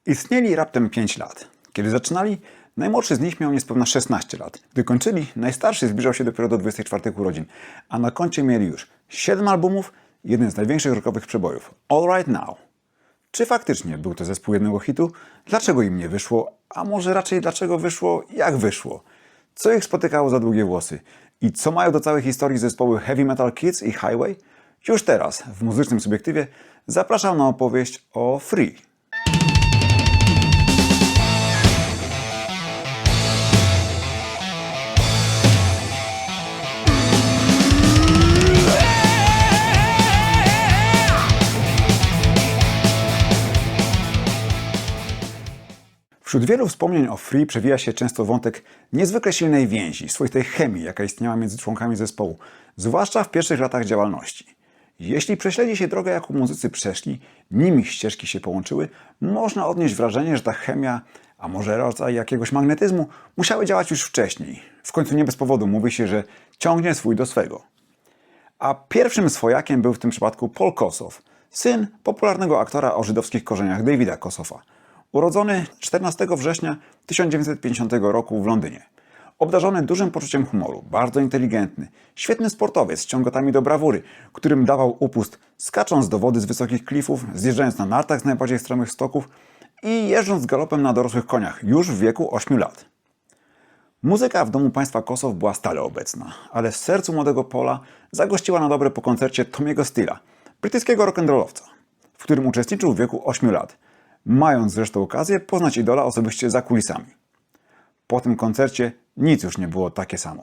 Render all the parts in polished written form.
Istnieli raptem 5 lat. Kiedy zaczynali, najmłodszy z nich miał niespełna 16 lat. Gdy kończyli, najstarszy zbliżał się dopiero do 24 urodzin, a na koncie mieli już 7 albumów i jeden z największych rockowych przebojów – All Right Now. Czy faktycznie był to zespół jednego hitu? Dlaczego im nie wyszło? A może raczej dlaczego wyszło, jak wyszło? Co ich spotykało za długie włosy? I co mają do całej historii zespoły Heavy Metal Kids i Highway? Już teraz, w muzycznym subiektywie, zapraszam na opowieść o Free. Wśród wielu wspomnień o Free przewija się często wątek niezwykle silnej więzi, swoistej chemii, jaka istniała między członkami zespołu, zwłaszcza w pierwszych latach działalności. Jeśli prześledzi się drogę, jaką muzycy przeszli, nim ich ścieżki się połączyły, można odnieść wrażenie, że ta chemia, a może rodzaj jakiegoś magnetyzmu, musiały działać już wcześniej. W końcu nie bez powodu mówi się, że ciągnie swój do swego. A pierwszym swojakiem był w tym przypadku Paul Kossoff, syn popularnego aktora o żydowskich korzeniach Davida Kossoffa. Urodzony 14 września 1950 roku w Londynie. Obdarzony dużym poczuciem humoru, bardzo inteligentny, świetny sportowiec z ciągotami do brawury, którym dawał upust skacząc do wody z wysokich klifów, zjeżdżając na nartach z najbardziej stromych stoków i jeżdżąc galopem na dorosłych koniach już w wieku 8 lat. Muzyka w domu państwa Kossoff była stale obecna, ale w sercu młodego Paula zagościła na dobre po koncercie Tommy'ego Steela, brytyjskiego rock'n'rollowca, w którym uczestniczył w wieku 8 lat, mając zresztą okazję poznać idola osobiście za kulisami. Po tym koncercie nic już nie było takie samo.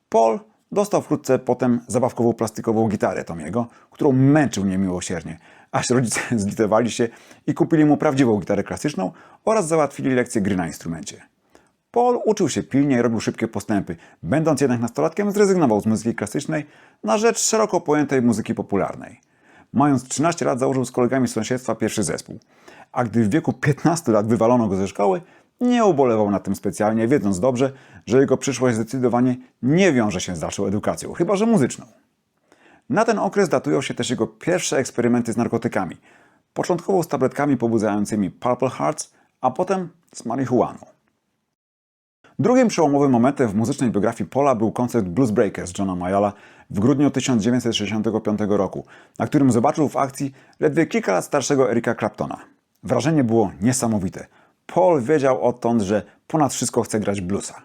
Paul dostał wkrótce potem zabawkową plastikową gitarę Tommy'ego, którą męczył niemiłosiernie, aż rodzice zlitowali się i kupili mu prawdziwą gitarę klasyczną oraz załatwili lekcję gry na instrumencie. Paul uczył się pilnie i robił szybkie postępy, będąc jednak nastolatkiem zrezygnował z muzyki klasycznej na rzecz szeroko pojętej muzyki popularnej. Mając 13 lat założył z kolegami z sąsiedztwa pierwszy zespół, a gdy w wieku 15 lat wywalono go ze szkoły, nie ubolewał nad tym specjalnie, wiedząc dobrze, że jego przyszłość zdecydowanie nie wiąże się z dalszą edukacją, chyba że muzyczną. Na ten okres datują się też jego pierwsze eksperymenty z narkotykami, początkowo z tabletkami pobudzającymi Purple Hearts, a potem z marihuaną. Drugim przełomowym momentem w muzycznej biografii Paula był koncert Blues Breakers Johna Mayalla w grudniu 1965 roku, na którym zobaczył w akcji ledwie kilka lat starszego Erika Claptona. Wrażenie było niesamowite. Paul wiedział odtąd, że ponad wszystko chce grać bluesa.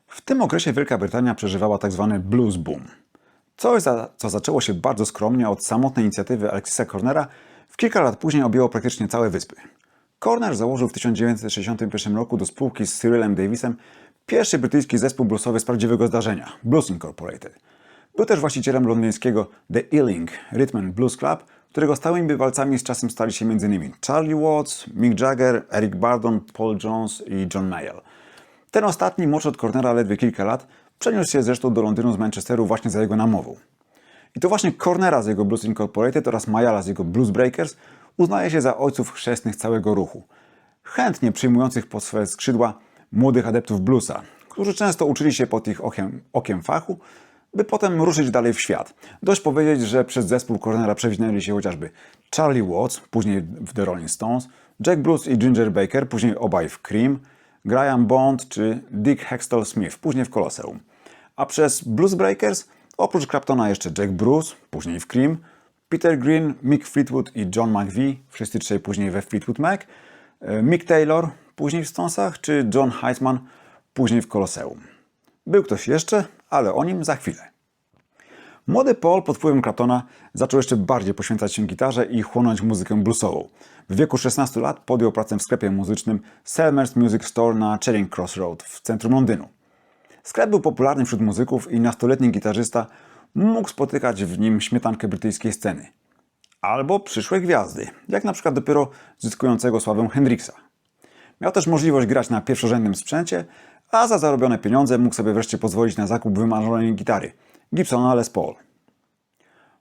W tym okresie Wielka Brytania przeżywała tzw. blues boom. Coś, co zaczęło się bardzo skromnie od samotnej inicjatywy Alexisa Cornera, w kilka lat później objęło praktycznie całe wyspy. Corner założył w 1961 roku do spółki z Cyrillem Davisem pierwszy brytyjski zespół bluesowy z prawdziwego zdarzenia – Blues Incorporated. Był też właścicielem londyńskiego The Ealing Rhythm and Blues Club, którego stałymi bywalcami z czasem stali się m.in. Charlie Watts, Mick Jagger, Eric Burdon, Paul Jones i John Mayall. Ten ostatni, młodszy od Cornera ledwie kilka lat, przeniósł się zresztą do Londynu z Manchesteru właśnie za jego namową. I to właśnie Cornera z jego Blues Incorporated oraz Mayalla z jego Blues Breakers uznaje się za ojców chrzestnych całego ruchu, chętnie przyjmujących pod swoje skrzydła młodych adeptów bluesa, którzy często uczyli się pod ich okiem fachu, by potem ruszyć dalej w świat. Dość powiedzieć, że przez zespół Cornera przewinęli się chociażby Charlie Watts, później w The Rolling Stones, Jack Bruce i Ginger Baker, później obaj w Cream, Graham Bond czy Dick Heckstall Smith, później w Colosseum. A przez Blues Breakers oprócz Claptona jeszcze Jack Bruce, później w Cream, Peter Green, Mick Fleetwood i John McVie, wszyscy trzej później we Fleetwood Mac, Mick Taylor, później w Stonesach, czy John Heisman, później w Colosseum. Był ktoś jeszcze, ale o nim za chwilę. Młody Paul pod wpływem Claptona zaczął jeszcze bardziej poświęcać się gitarze i chłonąć muzykę bluesową. W wieku 16 lat podjął pracę w sklepie muzycznym Selmer's Music Store na Charing Cross Road w centrum Londynu. Sklep był popularny wśród muzyków i nastoletni gitarzysta mógł spotykać w nim śmietankę brytyjskiej sceny. Albo przyszłe gwiazdy, jak na przykład dopiero zyskującego sławę Hendrixa. Miał też możliwość grać na pierwszorzędnym sprzęcie, a za zarobione pieniądze mógł sobie wreszcie pozwolić na zakup wymarzonej gitary Gibsona Les Paul.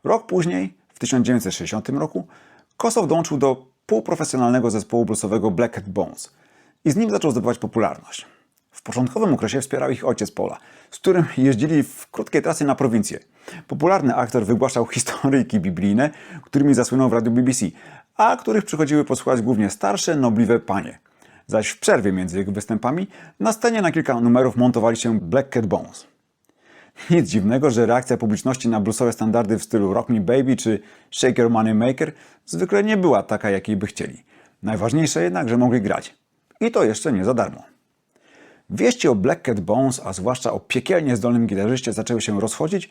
Rok później, w 1960 roku, Kossoff dołączył do półprofesjonalnego zespołu bluesowego Black Cat Bones i z nim zaczął zdobywać popularność. W początkowym okresie wspierał ich ojciec Paula, z którym jeździli w krótkie trasy na prowincję. Popularny aktor wygłaszał historyjki biblijne, którymi zasłynął w radiu BBC, a których przychodziły posłuchać głównie starsze, nobliwe panie. Zaś w przerwie między jego występami na scenie na kilka numerów montowali się Black Cat Bones. Nic dziwnego, że reakcja publiczności na bluesowe standardy w stylu Rock Me Baby czy Shake Your Money Maker zwykle nie była taka, jakiej by chcieli. Najważniejsze jednak, że mogli grać. I to jeszcze nie za darmo. Wieści o Black Cat Bones, a zwłaszcza o piekielnie zdolnym gitarzyście, zaczęły się rozchodzić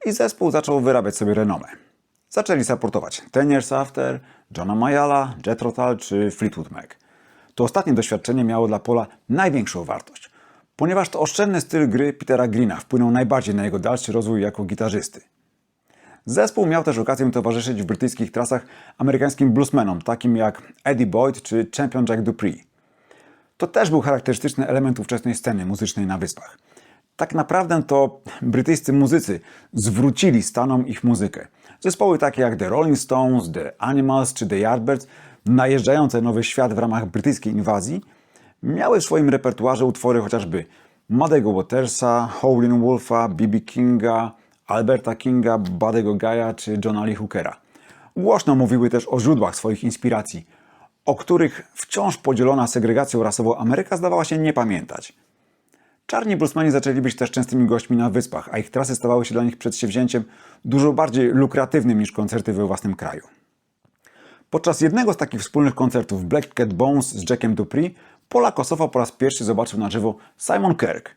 i zespół zaczął wyrabiać sobie renomę. Zaczęli supportować Ten Years After, Johna Mayalla, Jethro Tull czy Fleetwood Mac. To ostatnie doświadczenie miało dla Paula największą wartość, ponieważ to oszczędny styl gry Petera Greena wpłynął najbardziej na jego dalszy rozwój jako gitarzysty. Zespół miał też okazję towarzyszyć w brytyjskich trasach amerykańskim bluesmenom, takim jak Eddie Boyd czy Champion Jack Dupree. To też był charakterystyczny element ówczesnej sceny muzycznej na Wyspach. Tak naprawdę to brytyjscy muzycy zwrócili Stanom ich muzykę. Zespoły takie jak The Rolling Stones, The Animals czy The Yardbirds, najeżdżające nowy świat w ramach brytyjskiej inwazji, miały w swoim repertuarze utwory chociażby Muddy'ego Watersa, Howlin' Wolfa, B.B. Kinga, Alberta Kinga, Buddy'ego Guy'a czy Johna Lee Hookera. Głośno mówiły też o źródłach swoich inspiracji, o których wciąż podzielona segregacją rasową Ameryka zdawała się nie pamiętać. Czarni bluesmeni zaczęli być też częstymi gośćmi na Wyspach, a ich trasy stawały się dla nich przedsięwzięciem dużo bardziej lukratywnym niż koncerty we własnym kraju. Podczas jednego z takich wspólnych koncertów Black Cat Bones z Jackiem Dupree Paula Kossofa po raz pierwszy zobaczył na żywo Simon Kirke.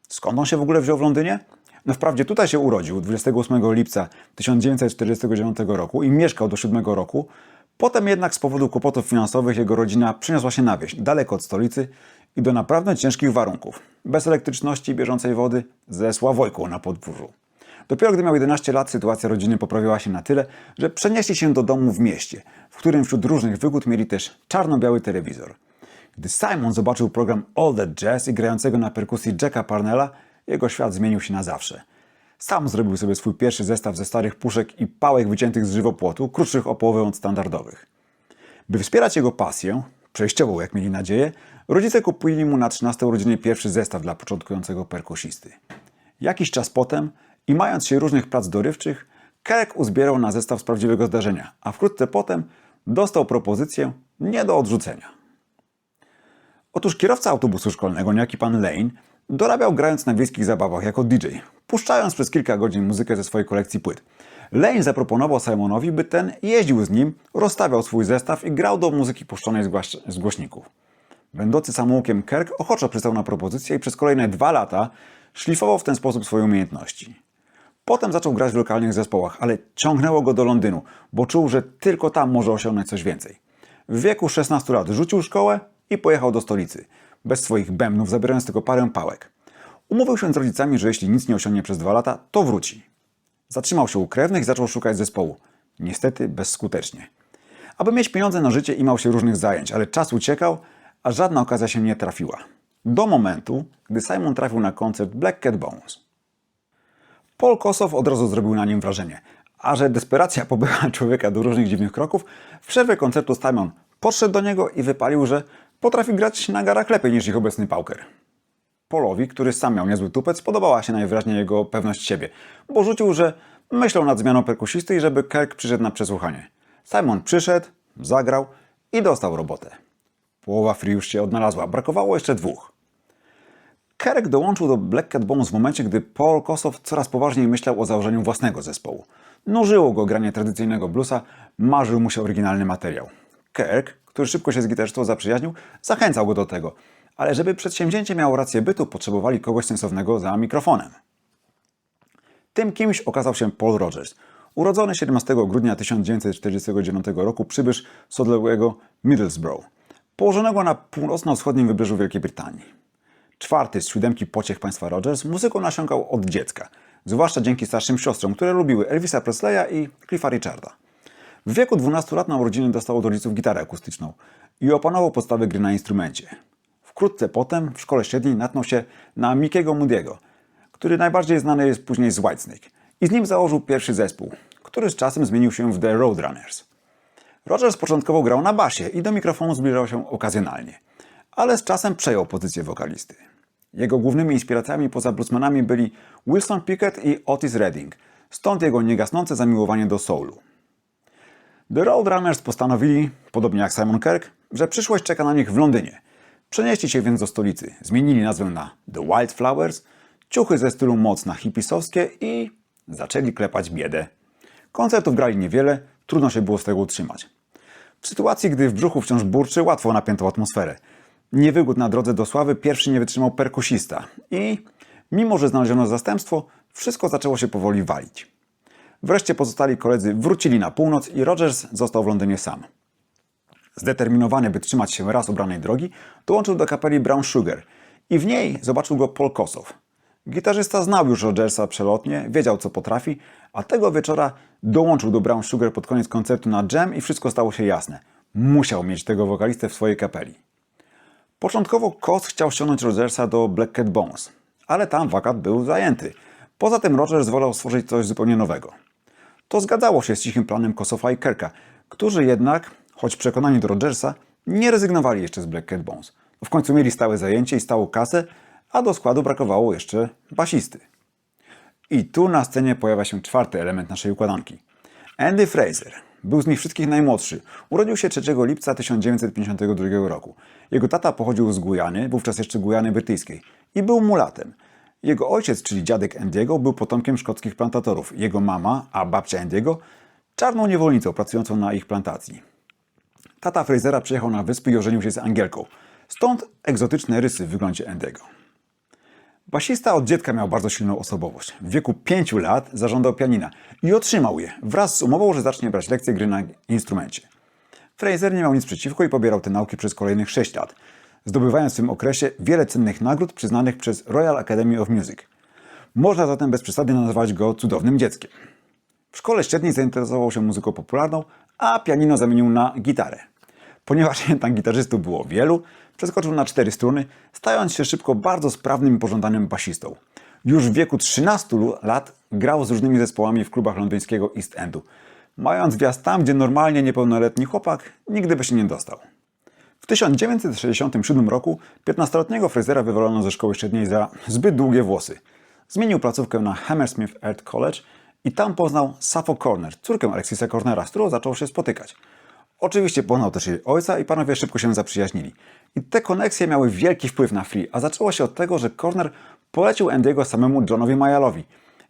Skąd on się w ogóle wziął w Londynie? No wprawdzie tutaj się urodził 28 lipca 1949 roku i mieszkał do 7 roku. Potem jednak z powodu kłopotów finansowych jego rodzina przeniosła się na wieś, daleko od stolicy i do naprawdę ciężkich warunków. Bez elektryczności i bieżącej wody, ze sławojką na podwórzu. Dopiero gdy miał 11 lat, sytuacja rodziny poprawiła się na tyle, że przenieśli się do domu w mieście, w którym wśród różnych wygód mieli też czarno-biały telewizor. Gdy Simon zobaczył program All That Jazz i grającego na perkusji Jacka Parnella, jego świat zmienił się na zawsze. Sam zrobił sobie swój pierwszy zestaw ze starych puszek i pałek wyciętych z żywopłotu, krótszych o połowę od standardowych. By wspierać jego pasję, przejściową jak mieli nadzieję, rodzice kupili mu na 13 urodziny pierwszy zestaw dla początkującego perkusisty. Jakiś czas potem, i mając się różnych prac dorywczych, Kirke uzbierał na zestaw z prawdziwego zdarzenia, a wkrótce potem dostał propozycję nie do odrzucenia. Otóż kierowca autobusu szkolnego, niejaki pan Lane, dorabiał grając na wiejskich zabawach jako DJ, puszczając przez kilka godzin muzykę ze swojej kolekcji płyt. Lane zaproponował Simonowi, by ten jeździł z nim, rozstawiał swój zestaw i grał do muzyki puszczonej z głośników. Będący samoukiem Kirke ochoczo przystał na propozycję i przez kolejne 2 lata szlifował w ten sposób swoje umiejętności. Potem zaczął grać w lokalnych zespołach, ale ciągnęło go do Londynu, bo czuł, że tylko tam może osiągnąć coś więcej. W wieku 16 lat rzucił szkołę i pojechał do stolicy, bez swoich bębnów, zabierając tylko parę pałek. Umówił się z rodzicami, że jeśli nic nie osiągnie przez 2 lata, to wróci. Zatrzymał się u krewnych i zaczął szukać zespołu. Niestety bezskutecznie. Aby mieć pieniądze na życie, imał się różnych zajęć, ale czas uciekał, a żadna okazja się nie trafiła. Do momentu, gdy Simon trafił na koncert Black Cat Bones. Paul Kossoff od razu zrobił na nim wrażenie, a że desperacja pobyła człowieka do różnych dziwnych kroków, w przerwie koncertu Simon podszedł do niego i wypalił, że potrafi grać na garach lepiej niż ich obecny pauker. Paulowi, który sam miał niezły tupet, spodobała się najwyraźniej jego pewność siebie, bo rzucił, że myślał nad zmianą perkusisty i żeby Kirke przyszedł na przesłuchanie. Simon przyszedł, zagrał i dostał robotę. Połowa free już się odnalazła, brakowało jeszcze 2. Kirke dołączył do Black Cat Bones w momencie, gdy Paul Kossoff coraz poważniej myślał o założeniu własnego zespołu. Nużyło go granie tradycyjnego bluesa, marzył mu się oryginalny materiał. Kirke, który szybko się z gitarzystą zaprzyjaźnił, zachęcał go do tego, ale żeby przedsięwzięcie miało rację bytu, potrzebowali kogoś sensownego za mikrofonem. Tym kimś okazał się Paul Rodgers, urodzony 17 grudnia 1949 roku przybysz z odległego Middlesbrough, położonego na północno-wschodnim wybrzeżu Wielkiej Brytanii. 4. z 7 pociech państwa Rodgers muzyką nasiąkał od dziecka, zwłaszcza dzięki starszym siostrom, które lubiły Elvisa Presleya i Cliffa Richarda. W wieku 12 lat na urodziny dostał od rodziców gitarę akustyczną i opanował podstawy gry na instrumencie. Wkrótce potem w szkole średniej natknął się na Mickiego Moody'ego, który najbardziej znany jest później z Whitesnake, i z nim założył pierwszy zespół, który z czasem zmienił się w The Roadrunners. Rodgers początkowo grał na basie i do mikrofonu zbliżał się okazjonalnie, ale z czasem przejął pozycję wokalisty. Jego głównymi inspiracjami poza bluesmanami byli Wilson Pickett i Otis Redding, stąd jego niegasnące zamiłowanie do soulu. The Roadrunners postanowili, podobnie jak Simon Kirke, że przyszłość czeka na nich w Londynie. Przenieśli się więc do stolicy, zmienili nazwę na The Wildflowers, ciuchy ze stylu mocno hipisowskie i zaczęli klepać biedę. Koncertów grali niewiele, trudno się było z tego utrzymać. W sytuacji, gdy w brzuchu wciąż burczy, łatwo napiętą atmosferę. Niewygód na drodze do sławy pierwszy nie wytrzymał perkusista i, mimo że znaleziono zastępstwo, wszystko zaczęło się powoli walić. Wreszcie pozostali koledzy wrócili na północ i Rogers został w Londynie sam. Zdeterminowany, by trzymać się raz obranej drogi, dołączył do kapeli Brown Sugar i w niej zobaczył go Paul Kossoff. Gitarzysta znał już Rogersa przelotnie, wiedział co potrafi, a tego wieczora dołączył do Brown Sugar pod koniec koncertu na jam i wszystko stało się jasne. Musiał mieć tego wokalistę w swojej kapeli. Początkowo Koss chciał ściągnąć Rogersa do Black Cat Bones, ale tam wakat był zajęty. Poza tym Rogers wolał stworzyć coś zupełnie nowego. To zgadzało się z cichym planem Kossoffa i Kirka, którzy jednak, choć przekonani do Rogersa, nie rezygnowali jeszcze z Black Cat Bones. W końcu mieli stałe zajęcie i stałą kasę, a do składu brakowało jeszcze basisty. I tu na scenie pojawia się czwarty element naszej układanki. Andy Fraser. Był z nich wszystkich najmłodszy. Urodził się 3 lipca 1952 roku. Jego tata pochodził z Gujany, wówczas jeszcze Gujany Brytyjskiej, i był mulatem. Jego ojciec, czyli dziadek Andy'ego, był potomkiem szkockich plantatorów. Jego mama, a babcia Andy'ego, czarną niewolnicą pracującą na ich plantacji. Tata Frasera przyjechał na wyspy i ożenił się z Angielką. Stąd egzotyczne rysy w wyglądzie Andy'ego. Basista od dziecka miał bardzo silną osobowość. W wieku 5 lat zażądał pianina i otrzymał je, wraz z umową, że zacznie brać lekcje gry na instrumencie. Fraser nie miał nic przeciwko i pobierał te nauki przez kolejnych 6 lat, zdobywając w tym okresie wiele cennych nagród przyznanych przez Royal Academy of Music. Można zatem bez przesady nazywać go cudownym dzieckiem. W szkole średniej zainteresował się muzyką popularną, a pianino zamienił na gitarę. Ponieważ jednak gitarzystów było wielu, przeskoczył na 4 struny, stając się szybko bardzo sprawnym i pożądanym basistą. Już w wieku 13 lat grał z różnymi zespołami w klubach londyńskiego East Endu, mając wjazd tam, gdzie normalnie niepełnoletni chłopak nigdy by się nie dostał. W 1967 roku 15-letniego Frasera wywalono ze szkoły średniej za zbyt długie włosy. Zmienił placówkę na Hammersmith Art College i tam poznał Sappho Corner, córkę Alexisa Cornera, z którą zaczął się spotykać. Oczywiście poznał też jej ojca i panowie szybko się zaprzyjaźnili. I te koneksje miały wielki wpływ na Free, a zaczęło się od tego, że Corner polecił Andy'ego samemu Johnowi Mayallowi.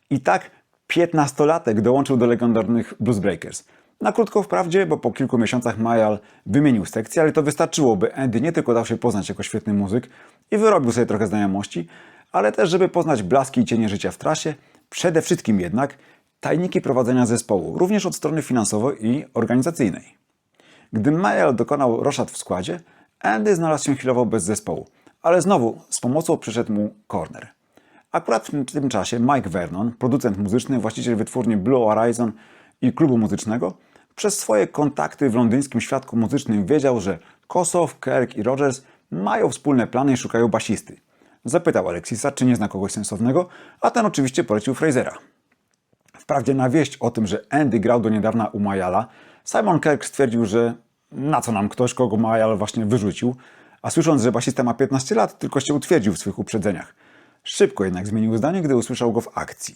I tak 15-latek dołączył do legendarnych Blues Breakers. Na krótko wprawdzie, bo po kilku miesiącach Mayall wymienił sekcję, ale to wystarczyło, by Andy nie tylko dał się poznać jako świetny muzyk i wyrobił sobie trochę znajomości, ale też żeby poznać blaski i cienie życia w trasie, przede wszystkim jednak tajniki prowadzenia zespołu, również od strony finansowej i organizacyjnej. Gdy Mayall dokonał roszad w składzie, Andy znalazł się chwilowo bez zespołu, ale znowu z pomocą przyszedł mu Corner. Akurat w tym czasie Mike Vernon, producent muzyczny, właściciel wytwórni Blue Horizon i klubu muzycznego, przez swoje kontakty w londyńskim świadku muzycznym wiedział, że Kossoff, Kirke i Rogers mają wspólne plany i szukają basisty. Zapytał Alexisa, czy nie zna kogoś sensownego, a ten oczywiście polecił Frasera. Wprawdzie na wieść o tym, że Andy grał do niedawna u Mayalla, Simon Kirke stwierdził, że na co nam ktoś, kogo Mayall właśnie wyrzucił, a słysząc, że basista ma 15 lat, tylko się utwierdził w swych uprzedzeniach. Szybko jednak zmienił zdanie, gdy usłyszał go w akcji.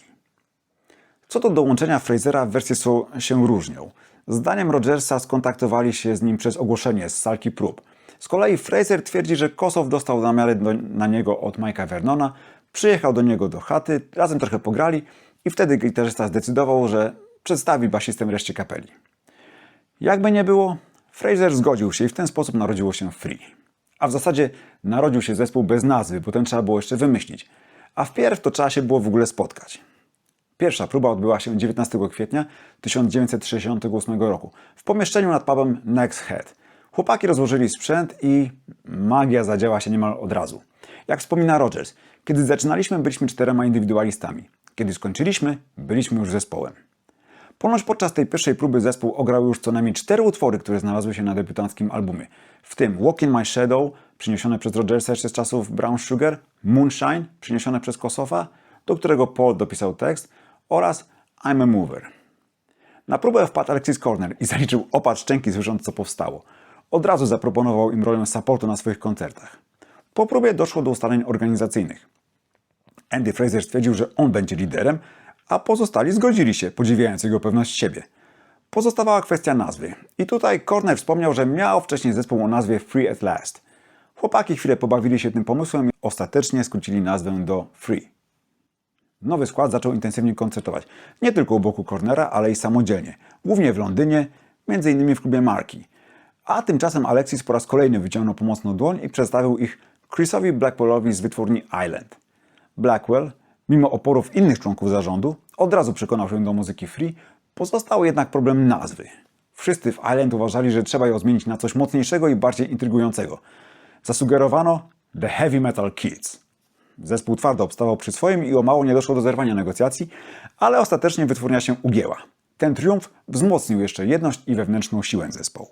Co do dołączenia Frasera, wersje się różnią. Zdaniem Rogersa skontaktowali się z nim przez ogłoszenie z salki prób. Z kolei Fraser twierdzi, że Kossoff dostał namiary na niego od Mike'a Vernona, przyjechał do niego do chaty, razem trochę pograli i wtedy gitarzysta zdecydował, że przedstawi basistę reszcie kapeli. Jakby nie było, Fraser zgodził się i w ten sposób narodziło się Free. A w zasadzie narodził się zespół bez nazwy, bo ten trzeba było jeszcze wymyślić. A wpierw to trzeba się było w ogóle spotkać. Pierwsza próba odbyła się 19 kwietnia 1968 roku w pomieszczeniu nad pubem Next Head. Chłopaki rozłożyli sprzęt i magia zadziała się niemal od razu. Jak wspomina Rogers, kiedy zaczynaliśmy, byliśmy 4 indywidualistami. Kiedy skończyliśmy, byliśmy już zespołem. Ponoć podczas tej pierwszej próby zespół ograł już co najmniej 4 utwory, które znalazły się na debiutanckim albumie. W tym Walk in My Shadow, przyniesione przez Rogersa jeszcze z czasów Brown Sugar, Moonshine, przyniesione przez Kossoffa, do którego Paul dopisał tekst, oraz I'm a Mover. Na próbę wpadł Alexis Corner i zaliczył opad szczęki, słysząc co powstało. Od razu zaproponował im rolę supportu na swoich koncertach. Po próbie doszło do ustaleń organizacyjnych. Andy Fraser stwierdził, że on będzie liderem, a pozostali zgodzili się, podziwiając jego pewność siebie. Pozostawała kwestia nazwy. I tutaj Cornell wspomniał, że miał wcześniej zespół o nazwie Free at Last. Chłopaki chwilę pobawili się tym pomysłem i ostatecznie skrócili nazwę do Free. Nowy skład zaczął intensywnie koncertować. Nie tylko u boku Cornera, ale i samodzielnie. Głównie w Londynie, m.in. w klubie Marki. A tymczasem Alexis po raz kolejny wyciągnął pomocną dłoń i przedstawił ich Chrisowi Blackwellowi z wytwórni Island. Blackwell, mimo oporów innych członków zarządu, od razu przekonał się do muzyki free, pozostał jednak problem nazwy. Wszyscy w Island uważali, że trzeba ją zmienić na coś mocniejszego i bardziej intrygującego. Zasugerowano The Heavy Metal Kids. Zespół twardo obstawał przy swoim i o mało nie doszło do zerwania negocjacji, ale ostatecznie wytwórnia się ugięła. Ten triumf wzmocnił jeszcze jedność i wewnętrzną siłę zespołu.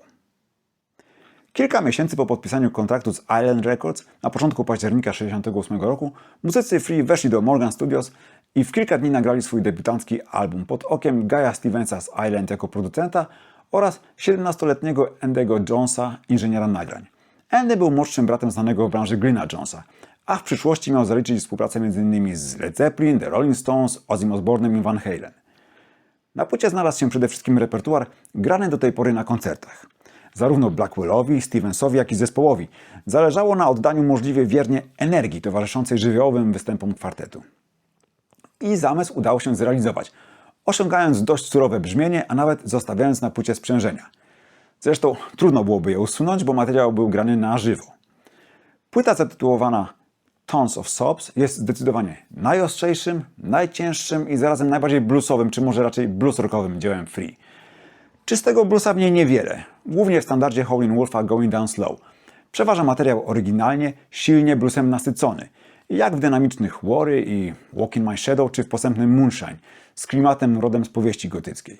Kilka miesięcy po podpisaniu kontraktu z Island Records na początku października 1968 roku muzycy Free weszli do Morgan Studios i w kilka dni nagrali swój debiutancki album pod okiem Guy'a Stevensa z Island jako producenta oraz 17-letniego Andy'ego Jonesa, inżyniera nagrań. Andy był młodszym bratem znanego w branży Glena Jonesa, a w przyszłości miał zaliczyć współpracę m.in. z Led Zeppelin, The Rolling Stones, Ozzym Osbourne'em i Van Halen. Na płycie znalazł się przede wszystkim repertuar grany do tej pory na koncertach. Zarówno Blackwellowi, Stevensowi, jak i zespołowi zależało na oddaniu możliwie wiernie energii towarzyszącej żywiołowym występom kwartetu. I zamysł udało się zrealizować, osiągając dość surowe brzmienie, a nawet zostawiając na płycie sprzężenia. Zresztą trudno byłoby je usunąć, bo materiał był grany na żywo. Płyta zatytułowana Tons of Sobs jest zdecydowanie najostrzejszym, najcięższym i zarazem najbardziej bluesowym, czy może raczej blues-rockowym dziełem Free. Czystego bluesa w niej niewiele, głównie w standardzie Howlin' Wolfa Going Down Slow. Przeważa materiał oryginalnie, silnie bluesem nasycony, jak w dynamicznych Worry i Walk in My Shadow, czy w posępnym Moonshine, z klimatem rodem z powieści gotyckiej.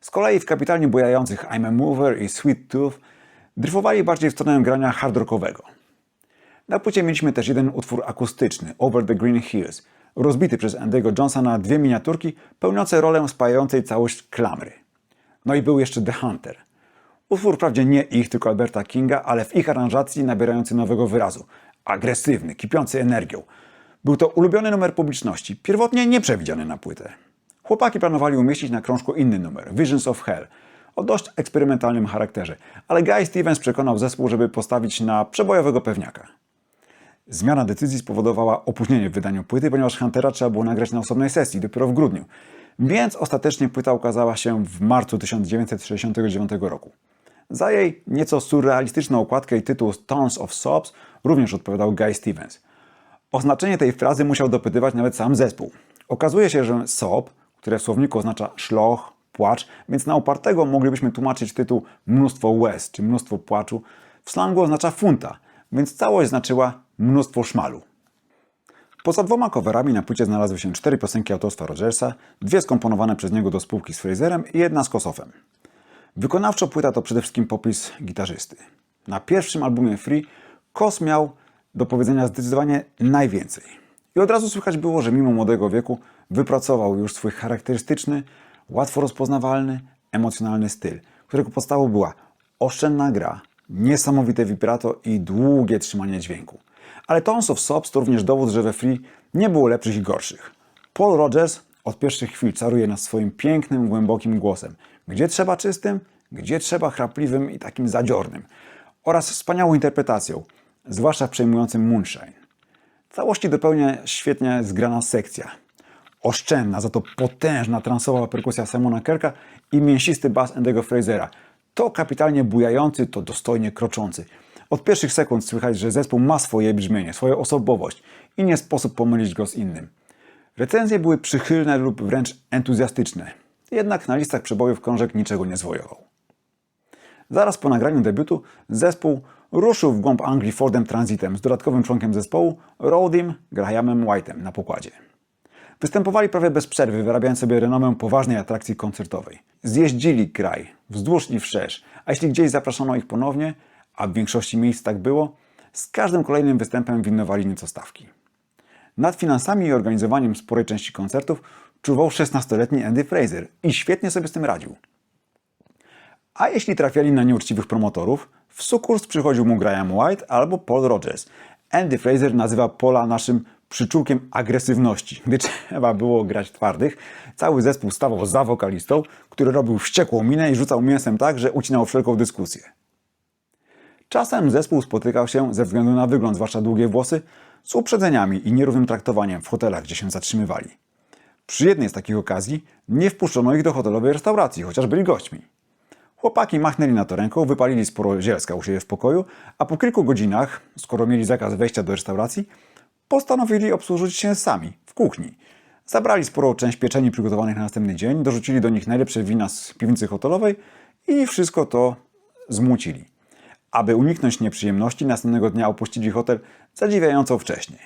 Z kolei w kapitalnie bujających I'm a Mover i Sweet Tooth dryfowali bardziej w stronę grania hard rockowego. Na płycie mieliśmy też jeden utwór akustyczny, Over the Green Hills, rozbity przez Andy'ego Jonesa na dwie miniaturki pełniące rolę spajającej całość klamry. No i był jeszcze The Hunter. Utwór wprawdzie nie ich, tylko Alberta Kinga, ale w ich aranżacji nabierający nowego wyrazu. Agresywny, kipiący energią. Był to ulubiony numer publiczności, pierwotnie nie przewidziany na płytę. Chłopaki planowali umieścić na krążku inny numer, Visions of Hell, o dość eksperymentalnym charakterze, ale Guy Stevens przekonał zespół, żeby postawić na przebojowego pewniaka. Zmiana decyzji spowodowała opóźnienie w wydaniu płyty, ponieważ Huntera trzeba było nagrać na osobnej sesji, dopiero w grudniu. Więc ostatecznie płyta ukazała się w marcu 1969 roku. Za jej nieco surrealistyczną okładkę i tytuł Tons of Sobs również odpowiadał Guy Stevens. O znaczenie tej frazy musiał dopytywać nawet sam zespół. Okazuje się, że sob, które w słowniku oznacza szloch, płacz, więc na upartego moglibyśmy tłumaczyć tytuł mnóstwo łez czy mnóstwo płaczu. W slangu oznacza funta, więc całość znaczyła mnóstwo szmalu. Poza dwoma coverami na płycie znalazły się 4 piosenki autorstwa Rogersa, 2 skomponowane przez niego do spółki z Fraserem i 1 z Kossoffem. Wykonawczo płyta to przede wszystkim popis gitarzysty. Na pierwszym albumie Free Koss miał do powiedzenia zdecydowanie najwięcej. I od razu słychać było, że mimo młodego wieku wypracował już swój charakterystyczny, łatwo rozpoznawalny, emocjonalny styl, którego podstawą była oszczędna gra, niesamowite vibrato i długie trzymanie dźwięku. Ale Tons of Sobs to również dowód, że we Free nie było lepszych i gorszych. Paul Rodgers od pierwszych chwil czaruje nas swoim pięknym, głębokim głosem. Gdzie trzeba czystym, gdzie trzeba chrapliwym i takim zadziornym. Oraz wspaniałą interpretacją, zwłaszcza w przejmującym Moonshine. Całości dopełnia świetnie zgrana sekcja. Oszczędna, za to potężna transowa perkusja Simona Kirka i mięsisty bas Andy'ego Frasera. To kapitalnie bujający, to dostojnie kroczący. Od pierwszych sekund słychać, że zespół ma swoje brzmienie, swoją osobowość i nie sposób pomylić go z innym. Recenzje były przychylne lub wręcz entuzjastyczne. Jednak na listach przebojów krążek niczego nie zwojował. Zaraz po nagraniu debiutu zespół ruszył w głąb Anglii Fordem Transitem z dodatkowym członkiem zespołu, Rodim Grahamem White'em na pokładzie. Występowali prawie bez przerwy, wyrabiając sobie renomę poważnej atrakcji koncertowej. Zjeździli kraj, wzdłuż i wszerz, a jeśli gdzieś zapraszano ich ponownie, a w większości miejsc tak było, z każdym kolejnym występem winowali nieco stawki. Nad finansami i organizowaniem sporej części koncertów czuwał 16-letni Andy Fraser i świetnie sobie z tym radził. A jeśli trafiali na nieuczciwych promotorów, w sukurs przychodził mu Graham White albo Paul Rodgers. Andy Fraser nazywa Paula naszym przyczółkiem agresywności. Gdy trzeba było grać twardych, cały zespół stawał za wokalistą, który robił wściekłą minę i rzucał mięsem tak, że ucinał wszelką dyskusję. Czasem zespół spotykał się, ze względu na wygląd, zwłaszcza długie włosy, z uprzedzeniami i nierównym traktowaniem w hotelach, gdzie się zatrzymywali. Przy jednej z takich okazji nie wpuszczono ich do hotelowej restauracji, chociaż byli gośćmi. Chłopaki machnęli na to ręką, wypalili sporo zielska u siebie w pokoju, a po kilku godzinach, skoro mieli zakaz wejścia do restauracji, postanowili obsłużyć się sami, w kuchni. Zabrali sporą część pieczeni przygotowanych na następny dzień, dorzucili do nich najlepsze wina z piwnicy hotelowej i wszystko to zmucili. Aby uniknąć nieprzyjemności, następnego dnia opuścili hotel zadziwiająco wcześnie.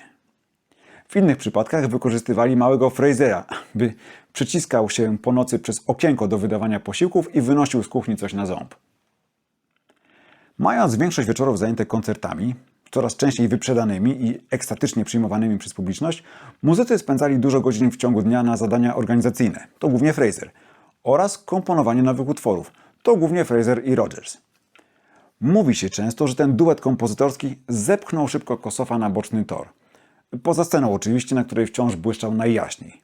W innych przypadkach wykorzystywali małego Frasera, by przyciskał się po nocy przez okienko do wydawania posiłków i wynosił z kuchni coś na ząb. Mając większość wieczorów zajęte koncertami, coraz częściej wyprzedanymi i ekstatycznie przyjmowanymi przez publiczność, muzycy spędzali dużo godzin w ciągu dnia na zadania organizacyjne, to głównie Fraser, oraz komponowanie nowych utworów, to głównie Fraser i Rodgers. Mówi się często, że ten duet kompozytorski zepchnął szybko Kossofa na boczny tor. Poza sceną oczywiście, na której wciąż błyszczał najjaśniej.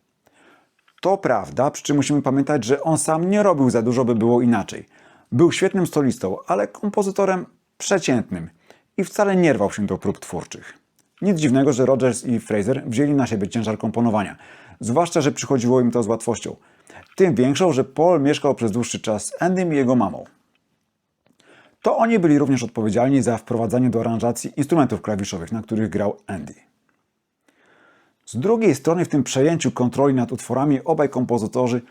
To prawda, przy czym musimy pamiętać, że on sam nie robił za dużo, by było inaczej. Był świetnym solistą, ale kompozytorem przeciętnym i wcale nie rwał się do prób twórczych. Nic dziwnego, że Rodgers i Fraser wzięli na siebie ciężar komponowania, zwłaszcza, że przychodziło im to z łatwością. Tym większą, że Paul mieszkał przez dłuższy czas z Andym i jego mamą. To oni byli również odpowiedzialni za wprowadzanie do aranżacji instrumentów klawiszowych, na których grał Andy. Z drugiej strony w tym przejęciu kontroli nad utworami obaj kompozytorzy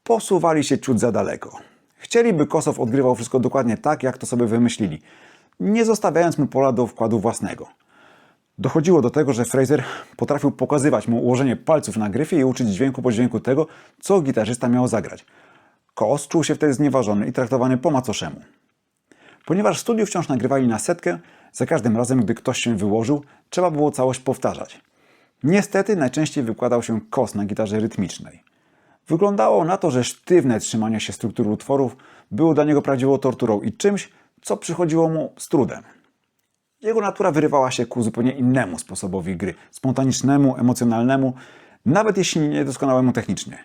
posuwali się ciut za daleko. Chcieli, by Kossoff odgrywał wszystko dokładnie tak, jak to sobie wymyślili, nie zostawiając mu pola do wkładu własnego. Dochodziło do tego, że Fraser potrafił pokazywać mu ułożenie palców na gryfie i uczyć dźwięku po dźwięku tego, co gitarzysta miał zagrać. Koss czuł się wtedy znieważony i traktowany po macoszemu. Ponieważ w studiu wciąż nagrywali na setkę, za każdym razem, gdy ktoś się wyłożył, trzeba było całość powtarzać. Niestety najczęściej wykładał się Koss na gitarze rytmicznej. Wyglądało na to, że sztywne trzymanie się struktury utworów było dla niego prawdziwą torturą i czymś, co przychodziło mu z trudem. Jego natura wyrywała się ku zupełnie innemu sposobowi gry, spontanicznemu, emocjonalnemu, nawet jeśli niedoskonałemu technicznie.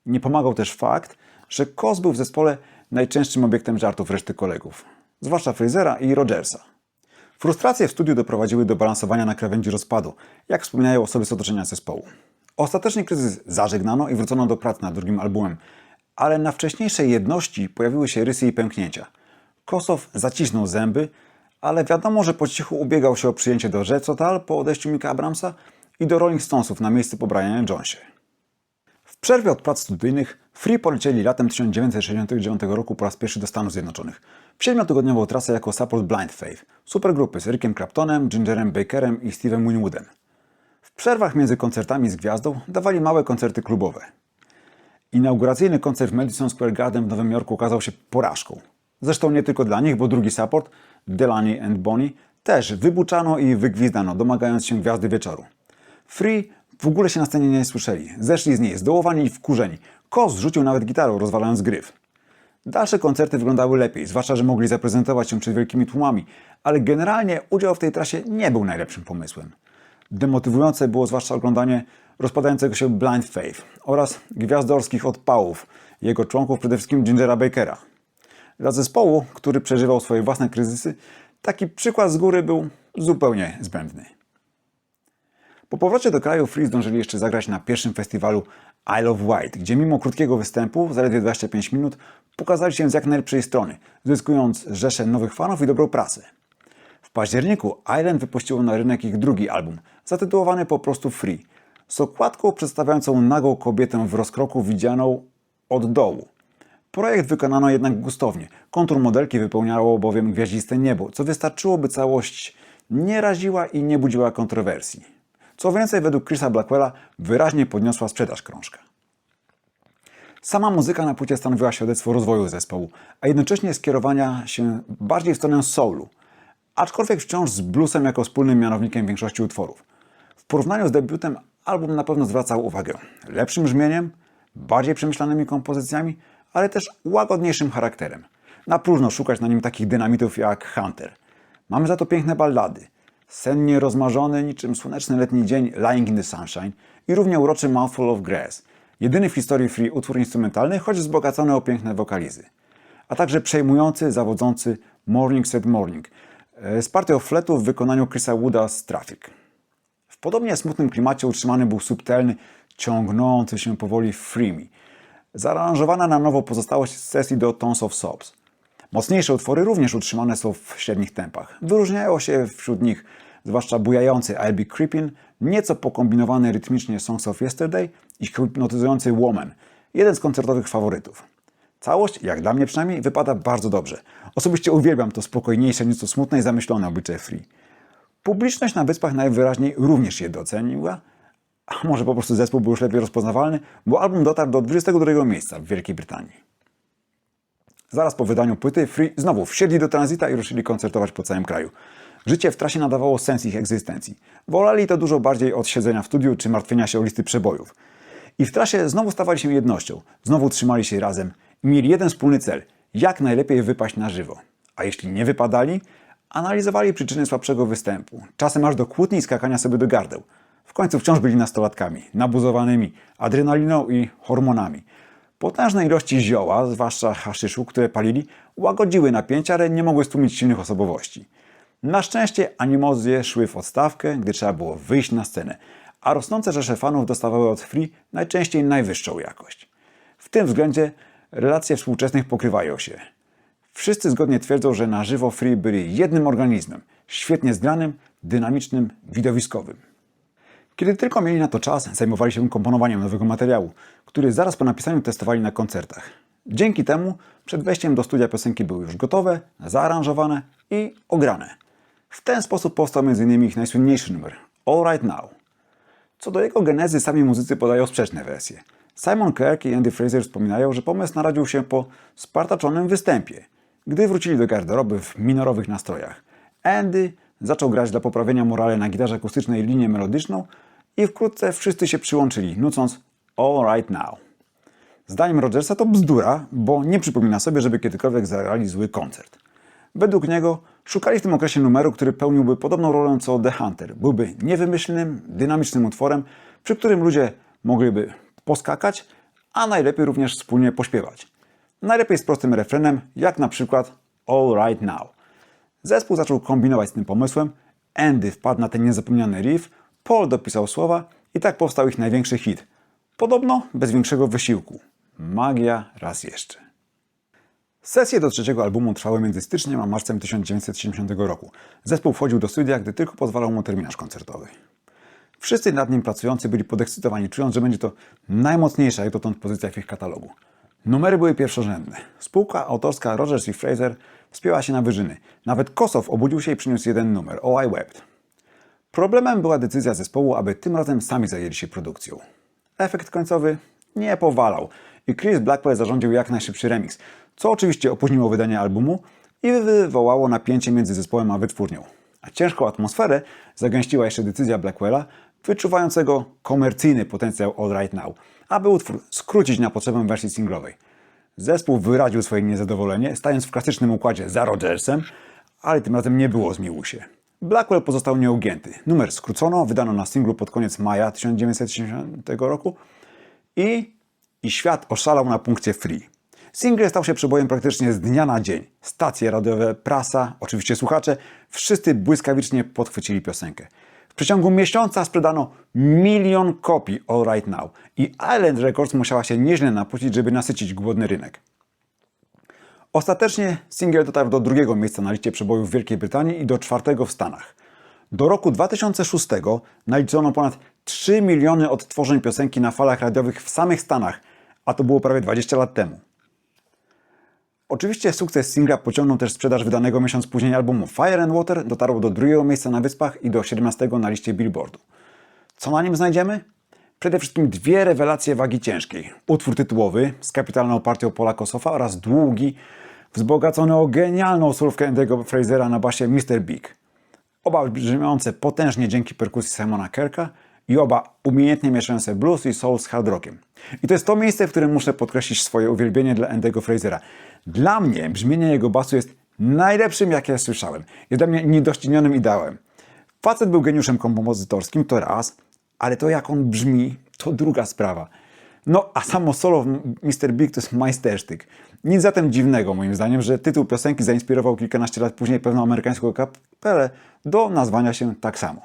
Nie pomagał też fakt, że Koss był w zespole najczęstszym obiektem żartów reszty kolegów, zwłaszcza Frasera i Rodgersa. Frustracje w studiu doprowadziły do balansowania na krawędzi rozpadu, jak wspominają osoby z otoczenia zespołu. Ostatecznie kryzys zażegnano i wrócono do prac nad drugim albumem, ale na wcześniejszej jedności pojawiły się rysy i pęknięcia. Kossoff zacisnął zęby, ale wiadomo, że po cichu ubiegał się o przyjęcie do Jazz Total po odejściu Micka Abramsa i do Rolling Stonesów na miejsce po Brianie Jonesie. W przerwie od prac studyjnych Free polecieli latem 1969 roku po raz pierwszy do Stanów Zjednoczonych. W 7-tygodniową trasę jako support Blind Faith, supergrupy z Rickiem Claptonem, Gingerem Bakerem i Steve'em Winwoodem. W przerwach między koncertami z gwiazdą dawali małe koncerty klubowe. Inauguracyjny koncert w Madison Square Garden w Nowym Jorku okazał się porażką. Zresztą nie tylko dla nich, bo drugi support, Delaney and Bonnie, też wybuczano i wygwizdano, domagając się gwiazdy wieczoru. Free w ogóle się na scenie nie słyszeli. Zeszli z niej, zdołowani i wkurzeni. Koss rzucił nawet gitarą, rozwalając gryf. Dalsze koncerty wyglądały lepiej, zwłaszcza, że mogli zaprezentować się przed wielkimi tłumami, ale generalnie udział w tej trasie nie był najlepszym pomysłem. Demotywujące było zwłaszcza oglądanie rozpadającego się Blind Faith oraz gwiazdorskich odpałów jego członków, przede wszystkim Gingera Bakera. Dla zespołu, który przeżywał swoje własne kryzysy, taki przykład z góry był zupełnie zbędny. Po powrocie do kraju Free zdążyli jeszcze zagrać na pierwszym festiwalu Isle of Wight, gdzie mimo krótkiego występu, zaledwie 25 minut, pokazali się z jak najlepszej strony, zyskując rzeszę nowych fanów i dobrą prasę. W październiku Island wypuściło na rynek ich drugi album, zatytułowany po prostu Free, z okładką przedstawiającą nagą kobietę w rozkroku widzianą od dołu. Projekt wykonano jednak gustownie. Kontur modelki wypełniało bowiem gwiaździste niebo, co wystarczyło, by całość nie raziła i nie budziła kontrowersji. Co więcej, według Chrisa Blackwella wyraźnie podniosła sprzedaż krążka. Sama muzyka na płycie stanowiła świadectwo rozwoju zespołu, a jednocześnie skierowania się bardziej w stronę soulu, aczkolwiek wciąż z bluesem jako wspólnym mianownikiem większości utworów. W porównaniu z debiutem album na pewno zwracał uwagę lepszym brzmieniem, bardziej przemyślanymi kompozycjami, ale też łagodniejszym charakterem. Na próżno szukać na nim takich dynamitów jak Hunter. Mamy za to piękne ballady. sennie rozmarzony niczym słoneczny letni dzień Lying in the Sunshine i równie uroczy Mouthful of Grass, jedyny w historii Free utwór instrumentalny, choć wzbogacony o piękne wokalizy. A także przejmujący, zawodzący Morning Said Morning z partią fletu w wykonaniu Chrisa Wooda z Traffic. W podobnie smutnym klimacie utrzymany był subtelny, ciągnący się powoli Free Me, zaaranżowana na nowo pozostałość z sesji do Tons of Sobs. Mocniejsze utwory również utrzymane są w średnich tempach. Wyróżniają się wśród nich zwłaszcza bujający I'll Be Creepin', nieco pokombinowany rytmicznie Songs of Yesterday i hipnotyzujący Woman, jeden z koncertowych faworytów. Całość, jak dla mnie przynajmniej, wypada bardzo dobrze. Osobiście uwielbiam to spokojniejsze, nieco smutne i zamyślone oblicze Free. Publiczność na Wyspach najwyraźniej również je doceniła, a może po prostu zespół był już lepiej rozpoznawalny, bo album dotarł do 22 miejsca w Wielkiej Brytanii. Zaraz po wydaniu płyty Free znowu wsiedli do tranzyta i ruszyli koncertować po całym kraju. Życie w trasie nadawało sens ich egzystencji. Wolali to dużo bardziej od siedzenia w studiu czy martwienia się o listy przebojów. I w trasie znowu stawali się jednością, znowu trzymali się razem i mieli jeden wspólny cel – jak najlepiej wypaść na żywo. A jeśli nie wypadali, analizowali przyczyny słabszego występu, czasem aż do kłótni i skakania sobie do gardeł. W końcu wciąż byli nastolatkami, nabuzowanymi adrenaliną i hormonami. Potężne ilości zioła, zwłaszcza haszyszu, które palili, łagodziły napięcia, ale nie mogły stłumić silnych osobowości. Na szczęście animozje szły w odstawkę, gdy trzeba było wyjść na scenę, a rosnące rzesze fanów dostawały od Free najczęściej najwyższą jakość. W tym względzie relacje współczesnych pokrywają się. Wszyscy zgodnie twierdzą, że na żywo Free byli jednym organizmem, świetnie zgranym, dynamicznym, widowiskowym. Kiedy tylko mieli na to czas, zajmowali się komponowaniem nowego materiału, który zaraz po napisaniu testowali na koncertach. Dzięki temu przed wejściem do studia piosenki były już gotowe, zaaranżowane i ograne. W ten sposób powstał m.in. ich najsłynniejszy numer All Right Now. Co do jego genezy sami muzycy podają sprzeczne wersje. Simon Kirk i Andy Fraser wspominają, że pomysł narodził się po spartaczonym występie, gdy wrócili do garderoby w minorowych nastrojach. Andy zaczął grać dla poprawienia morale na gitarze akustycznej linię melodyczną i wkrótce wszyscy się przyłączyli, nucąc All Right Now. Zdaniem Rogersa to bzdura, bo nie przypomina sobie, żeby kiedykolwiek zagrali zły koncert. Według niego szukali w tym okresie numeru, który pełniłby podobną rolę co The Hunter. Byłby niewymyślnym, dynamicznym utworem, przy którym ludzie mogliby poskakać, a najlepiej również wspólnie pośpiewać. Najlepiej z prostym refrenem, jak na przykład All Right Now. Zespół zaczął kombinować z tym pomysłem, Andy wpadł na ten niezapomniany riff, Paul dopisał słowa i tak powstał ich największy hit. Podobno bez większego wysiłku. Magia raz jeszcze. Sesje do trzeciego albumu trwały między styczniem a marcem 1970 roku. Zespół wchodził do studia, gdy tylko pozwalał mu terminarz koncertowy. Wszyscy nad nim pracujący byli podekscytowani, czując, że będzie to najmocniejsza jak dotąd pozycja w ich katalogu. Numery były pierwszorzędne. Spółka autorska Rogers i Fraser wspięła się na wyżyny. Nawet Kosow obudził się i przyniósł jeden numer, Oh I Wept. Problemem była decyzja zespołu, aby tym razem sami zajęli się produkcją. Efekt końcowy nie powalał i Chris Blackwell zarządził jak najszybszy remix, co oczywiście opóźniło wydanie albumu i wywołało napięcie między zespołem a wytwórnią. A ciężką atmosferę zagęściła jeszcze decyzja Blackwella, wyczuwającego komercyjny potencjał All Right Now, aby utwór skrócić na potrzebę wersji singlowej. Zespół wyraził swoje niezadowolenie, stając w klasycznym układzie za Rogersem, ale tym razem nie było zmiłuj się. Blackwell pozostał nieugięty. Numer skrócono, wydano na singlu pod koniec maja 1970 roku i świat oszalał na punkcie Free. Singiel stał się przebojem praktycznie z dnia na dzień. Stacje radiowe, prasa, oczywiście słuchacze, wszyscy błyskawicznie podchwycili piosenkę. W przeciągu miesiąca sprzedano 1 000 000 kopii All Right Now i Island Records musiała się nieźle napocić, żeby nasycić głodny rynek. Ostatecznie singiel dotarł do 2. miejsca na liście przebojów w Wielkiej Brytanii i do 4. w Stanach. Do roku 2006 naliczono ponad 3 miliony odtworzeń piosenki na falach radiowych w samych Stanach, a to było prawie 20 lat temu. Oczywiście sukces singla pociągnął też sprzedaż wydanego miesiąc później albumu Fire and Water, dotarło do 2. miejsca na Wyspach i do 17. na liście Billboardu. Co na nim znajdziemy? Przede wszystkim 2 rewelacje wagi ciężkiej. Utwór tytułowy z kapitalną partią Paula Kossofa oraz długi, wzbogacony o genialną solówkę Andy'ego Frasera na basie Mr. Big. Oba brzmiące potężnie dzięki perkusji Simona Kirka i oba umiejętnie mieszające blues i soul z hard rockiem. I to jest to miejsce, w którym muszę podkreślić swoje uwielbienie dla Andy'ego Frasera. Dla mnie brzmienie jego basu jest najlepszym, jakie słyszałem. Jest dla mnie niedoścignionym ideałem. Facet był geniuszem kompozytorskim, to raz, ale to jak on brzmi, to druga sprawa. No, a samo solo Mr. Big to jest majstersztyk. Nic zatem dziwnego, moim zdaniem, że tytuł piosenki zainspirował kilkanaście lat później pewną amerykańską kapelę do nazwania się tak samo.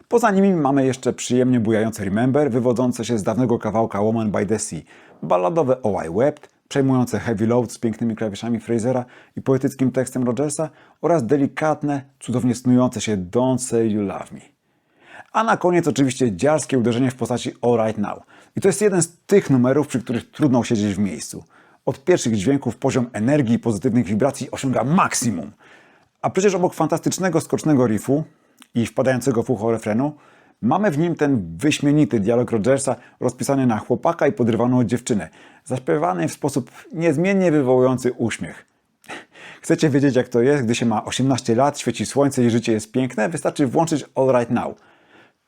Poza nimi mamy jeszcze przyjemnie bujające Remember, wywodzące się z dawnego kawałka Woman by the Sea, balladowe Oh I Wept, przejmujące Heavy Load z pięknymi klawiszami Frasera i poetyckim tekstem Rogersa oraz delikatne, cudownie snujące się Don't Say You Love Me. A na koniec oczywiście dziarskie uderzenie w postaci All Right Now. I to jest jeden z tych numerów, przy których trudno siedzieć w miejscu. Od pierwszych dźwięków poziom energii i pozytywnych wibracji osiąga maksimum. A przecież obok fantastycznego, skocznego riffu i wpadającego w ucho refrenu, mamy w nim ten wyśmienity dialog Rogersa rozpisany na chłopaka i podrywaną dziewczynę, zaśpiewany w sposób niezmiennie wywołujący uśmiech. Chcecie wiedzieć, jak to jest, gdy się ma 18 lat, świeci słońce i życie jest piękne? Wystarczy włączyć All Right Now.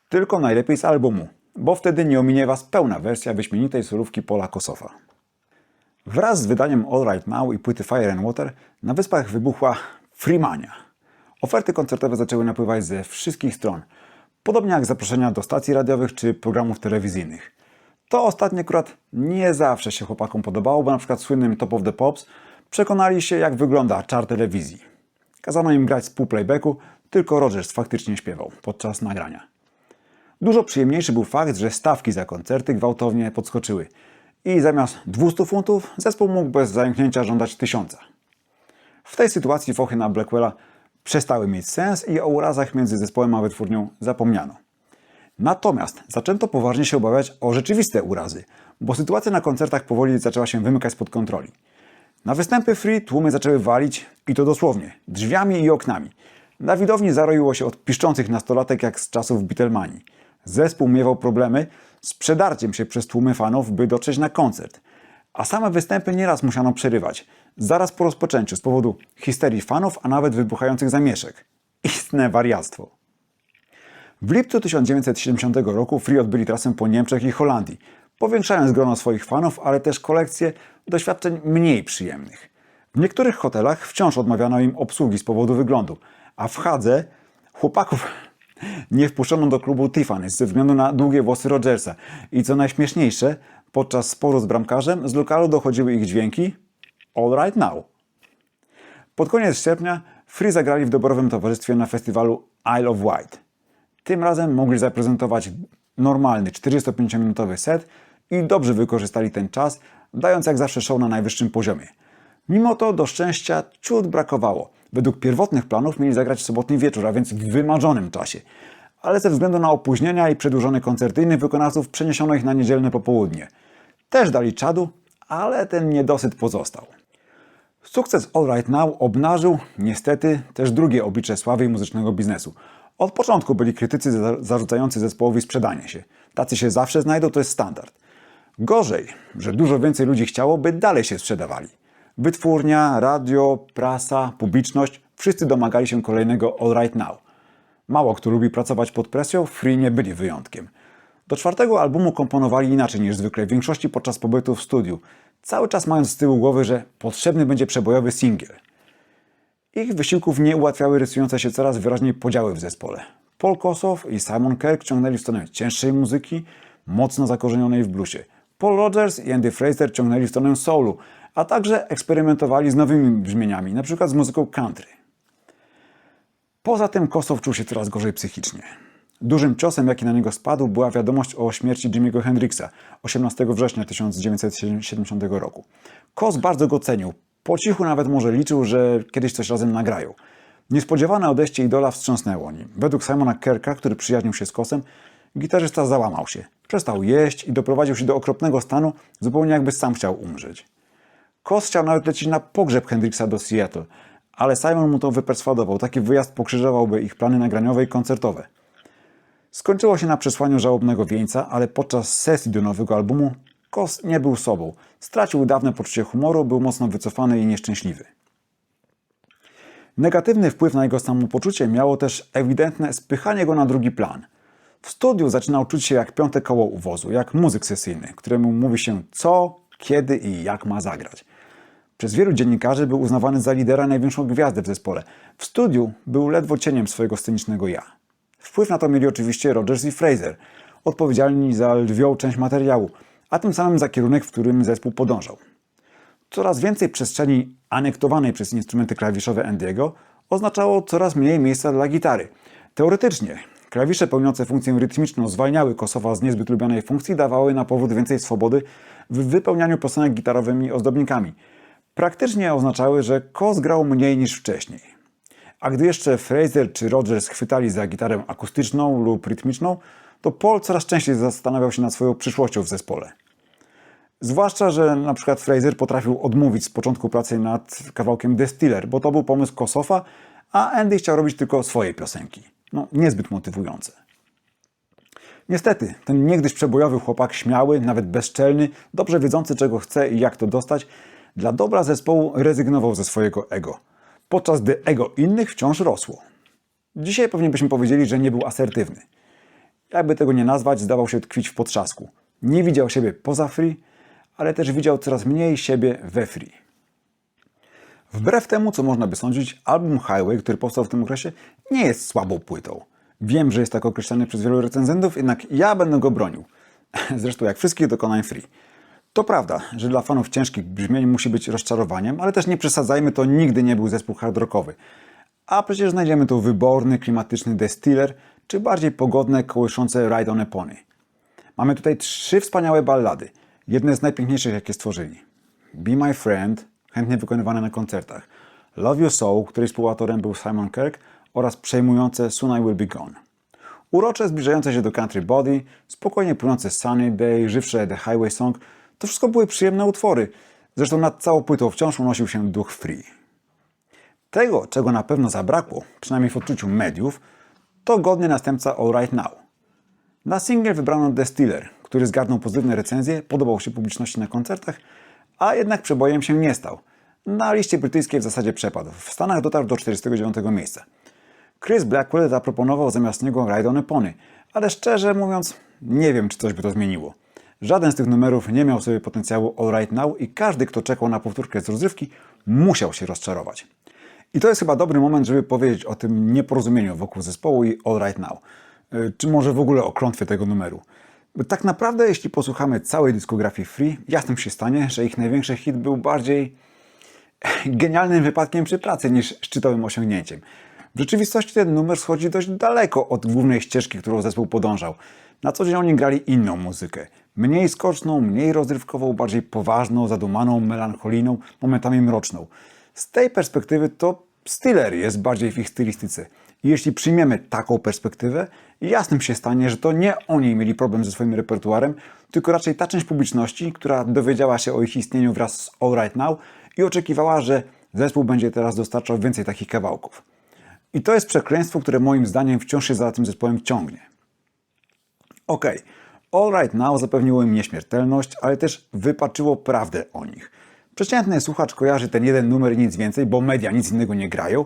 Tylko najlepiej z albumu, bo wtedy nie ominie Was pełna wersja wyśmienitej solówki Paula Kossofa. Wraz z wydaniem All Right Now i płyty Fire and Water na Wyspach wybuchła Freemania. Oferty koncertowe zaczęły napływać ze wszystkich stron, podobnie jak zaproszenia do stacji radiowych czy programów telewizyjnych. To ostatnie akurat nie zawsze się chłopakom podobało, bo na przykład słynnym Top of the Pops przekonali się, jak wygląda czar telewizji. Kazano im grać z pół playbacku, tylko Rogers faktycznie śpiewał podczas nagrania. Dużo przyjemniejszy był fakt, że stawki za koncerty gwałtownie podskoczyły i zamiast 200 funtów zespół mógł bez zająknięcia żądać 1000. W tej sytuacji fochy na Blackwella przestały mieć sens i o urazach między zespołem a wytwórnią zapomniano. Natomiast zaczęto poważnie się obawiać o rzeczywiste urazy, bo sytuacja na koncertach powoli zaczęła się wymykać spod kontroli. Na występy Free tłumy zaczęły walić, i to dosłownie, drzwiami i oknami. Na widowni zaroiło się od piszczących nastolatek jak z czasów Beatlemanii. Zespół miewał problemy z przedarciem się przez tłumy fanów, by dotrzeć na koncert. A same występy nieraz musiano przerywać, zaraz po rozpoczęciu z powodu histerii fanów, a nawet wybuchających zamieszek. Istne wariactwo. W lipcu 1970 roku Free odbyli trasę po Niemczech i Holandii, powiększając grono swoich fanów, ale też kolekcję doświadczeń mniej przyjemnych. W niektórych hotelach wciąż odmawiano im obsługi z powodu wyglądu, a w Hadze chłopaków nie wpuszczono do klubu Tiffany's ze względu na długie włosy Rogersa. I co najśmieszniejsze, podczas sporu z bramkarzem z lokalu dochodziły ich dźwięki All Right Now. Pod koniec sierpnia Free zagrali w doborowym towarzystwie na festiwalu Isle of Wight. Tym razem mogli zaprezentować normalny 45-minutowy set i dobrze wykorzystali ten czas, dając jak zawsze show na najwyższym poziomie. Mimo to do szczęścia ciut brakowało. Według pierwotnych planów mieli zagrać w sobotni wieczór, a więc w wymarzonym czasie. Ale ze względu na opóźnienia i przedłużone koncerty innych wykonawców przeniesiono ich na niedzielne popołudnie. Też dali czadu, ale ten niedosyt pozostał. Sukces All Right Now obnażył, niestety, też drugie oblicze sławy i muzycznego biznesu. Od początku byli krytycy zarzucający zespołowi sprzedanie się. Tacy się zawsze znajdą, to jest standard. Gorzej, że dużo więcej ludzi chciało, by dalej się sprzedawali. Wytwórnia, radio, prasa, publiczność, wszyscy domagali się kolejnego All Right Now. Mało kto lubi pracować pod presją, Free nie byli wyjątkiem. Do czwartego albumu komponowali inaczej niż zwykle, w większości podczas pobytu w studiu, cały czas mając z tyłu głowy, że potrzebny będzie przebojowy singiel. Ich wysiłków nie ułatwiały rysujące się coraz wyraźniej podziały w zespole. Paul Kossoff i Simon Kirke ciągnęli w stronę cięższej muzyki, mocno zakorzenionej w bluesie. Paul Rogers i Andy Fraser ciągnęli w stronę soulu, a także eksperymentowali z nowymi brzmieniami, np. z muzyką country. Poza tym Kossoff czuł się coraz gorzej psychicznie. Dużym ciosem, jaki na niego spadł, była wiadomość o śmierci Jimiego Hendrixa 18 września 1970 roku. Koss bardzo go cenił. Po cichu nawet może liczył, że kiedyś coś razem nagrają. Niespodziewane odejście idola wstrząsnęło nim. Według Simona Kirka, który przyjaźnił się z Kossem, gitarzysta załamał się. Przestał jeść i doprowadził się do okropnego stanu, zupełnie jakby sam chciał umrzeć. Koss chciał nawet lecieć na pogrzeb Hendrixa do Seattle, ale Simon mu to wyperswadował. Taki wyjazd pokrzyżowałby ich plany nagraniowe i koncertowe. Skończyło się na przesłaniu żałobnego wieńca, ale podczas sesji do nowego albumu Koss nie był sobą. Stracił dawne poczucie humoru, był mocno wycofany i nieszczęśliwy. Negatywny wpływ na jego samopoczucie miało też ewidentne spychanie go na drugi plan. W studiu zaczynał czuć się jak piąte koło u wozu, jak muzyk sesyjny, któremu mówi się co, kiedy i jak ma zagrać. Przez wielu dziennikarzy był uznawany za lidera, największą gwiazdę w zespole. W studiu był ledwo cieniem swojego scenicznego ja. Wpływ na to mieli oczywiście Rodgers i Fraser, odpowiedzialni za lwią część materiału, a tym samym za kierunek, w którym zespół podążał. Coraz więcej przestrzeni anektowanej przez instrumenty klawiszowe Andy'ego oznaczało coraz mniej miejsca dla gitary. Teoretycznie klawisze pełniące funkcję rytmiczną zwalniały Kossowa z niezbyt lubianej funkcji, dawały na powód więcej swobody w wypełnianiu piosenek gitarowymi ozdobnikami. Praktycznie oznaczały, że Koss grał mniej niż wcześniej. A gdy jeszcze Fraser czy Rodgers chwytali za gitarę akustyczną lub rytmiczną, to Paul coraz częściej zastanawiał się nad swoją przyszłością w zespole. Zwłaszcza, że na przykład Fraser potrafił odmówić z początku pracy nad kawałkiem The Stealer, bo to był pomysł Kossowa, a Andy chciał robić tylko swoje piosenki. Niezbyt motywujące. Niestety, ten niegdyś przebojowy chłopak, śmiały, nawet bezczelny, dobrze wiedzący czego chce i jak to dostać, dla dobra zespołu rezygnował ze swojego ego, podczas gdy ego innych wciąż rosło. Dzisiaj pewnie byśmy powiedzieli, że nie był asertywny. Jakby tego nie nazwać, zdawał się tkwić w potrzasku. Nie widział siebie poza Free, ale też widział coraz mniej siebie we Free. Wbrew temu, co można by sądzić, album Highway, który powstał w tym okresie, nie jest słabą płytą. Wiem, że jest tak określany przez wielu recenzentów, jednak ja będę go bronił. Zresztą jak wszystkich dokonań Free. To prawda, że dla fanów ciężkich brzmień musi być rozczarowaniem, ale też nie przesadzajmy, to nigdy nie był zespół hard rockowy. A przecież znajdziemy tu wyborny, klimatyczny The Stealer, czy bardziej pogodne, kołyszące Ride on a Pony. Mamy tutaj 3 wspaniałe ballady, jedne z najpiękniejszych, jakie stworzyli. Be My Friend, chętnie wykonywane na koncertach, Love You So, której współautorem był Simon Kirke, oraz przejmujące Soon I Will Be Gone. Urocze, zbliżające się do Country Body, spokojnie płynące Sunny Day, żywsze The Highway Song, to wszystko były przyjemne utwory. Zresztą nad całą płytą wciąż unosił się duch Free. Tego, czego na pewno zabrakło, przynajmniej w odczuciu mediów, to godny następca All Right Now. Na singiel wybrano The Stealer, który zgarnął pozytywne recenzje, podobał się publiczności na koncertach, a jednak przebojem się nie stał. Na liście brytyjskiej w zasadzie przepadł. W Stanach dotarł do 49 miejsca. Chris Blackwell zaproponował zamiast niego Ride on a Pony, ale szczerze mówiąc, nie wiem, czy coś by to zmieniło. Żaden z tych numerów nie miał sobie potencjału All Right Now i każdy, kto czekał na powtórkę z rozrywki, musiał się rozczarować. I to jest chyba dobry moment, żeby powiedzieć o tym nieporozumieniu wokół zespołu i All Right Now. Czy może w ogóle o klątwie tego numeru. Bo tak naprawdę, jeśli posłuchamy całej dyskografii Free, jasnym się stanie, że ich największy hit był bardziej genialnym wypadkiem przy pracy niż szczytowym osiągnięciem. W rzeczywistości ten numer schodzi dość daleko od głównej ścieżki, którą zespół podążał. Na co dzień oni grali inną muzykę. Mniej skoczną, mniej rozrywkową, bardziej poważną, zadumaną, melancholijną, momentami mroczną. Z tej perspektywy to Stealer jest bardziej w ich stylistyce. I jeśli przyjmiemy taką perspektywę, jasnym się stanie, że to nie oni mieli problem ze swoim repertuarem, tylko raczej ta część publiczności, która dowiedziała się o ich istnieniu wraz z All Right Now i oczekiwała, że zespół będzie teraz dostarczał więcej takich kawałków. I to jest przekleństwo, które moim zdaniem wciąż się za tym zespołem ciągnie. Okej, All Right Now zapewniło im nieśmiertelność, ale też wypaczyło prawdę o nich. Przeciętny słuchacz kojarzy ten jeden numer i nic więcej, bo media nic innego nie grają,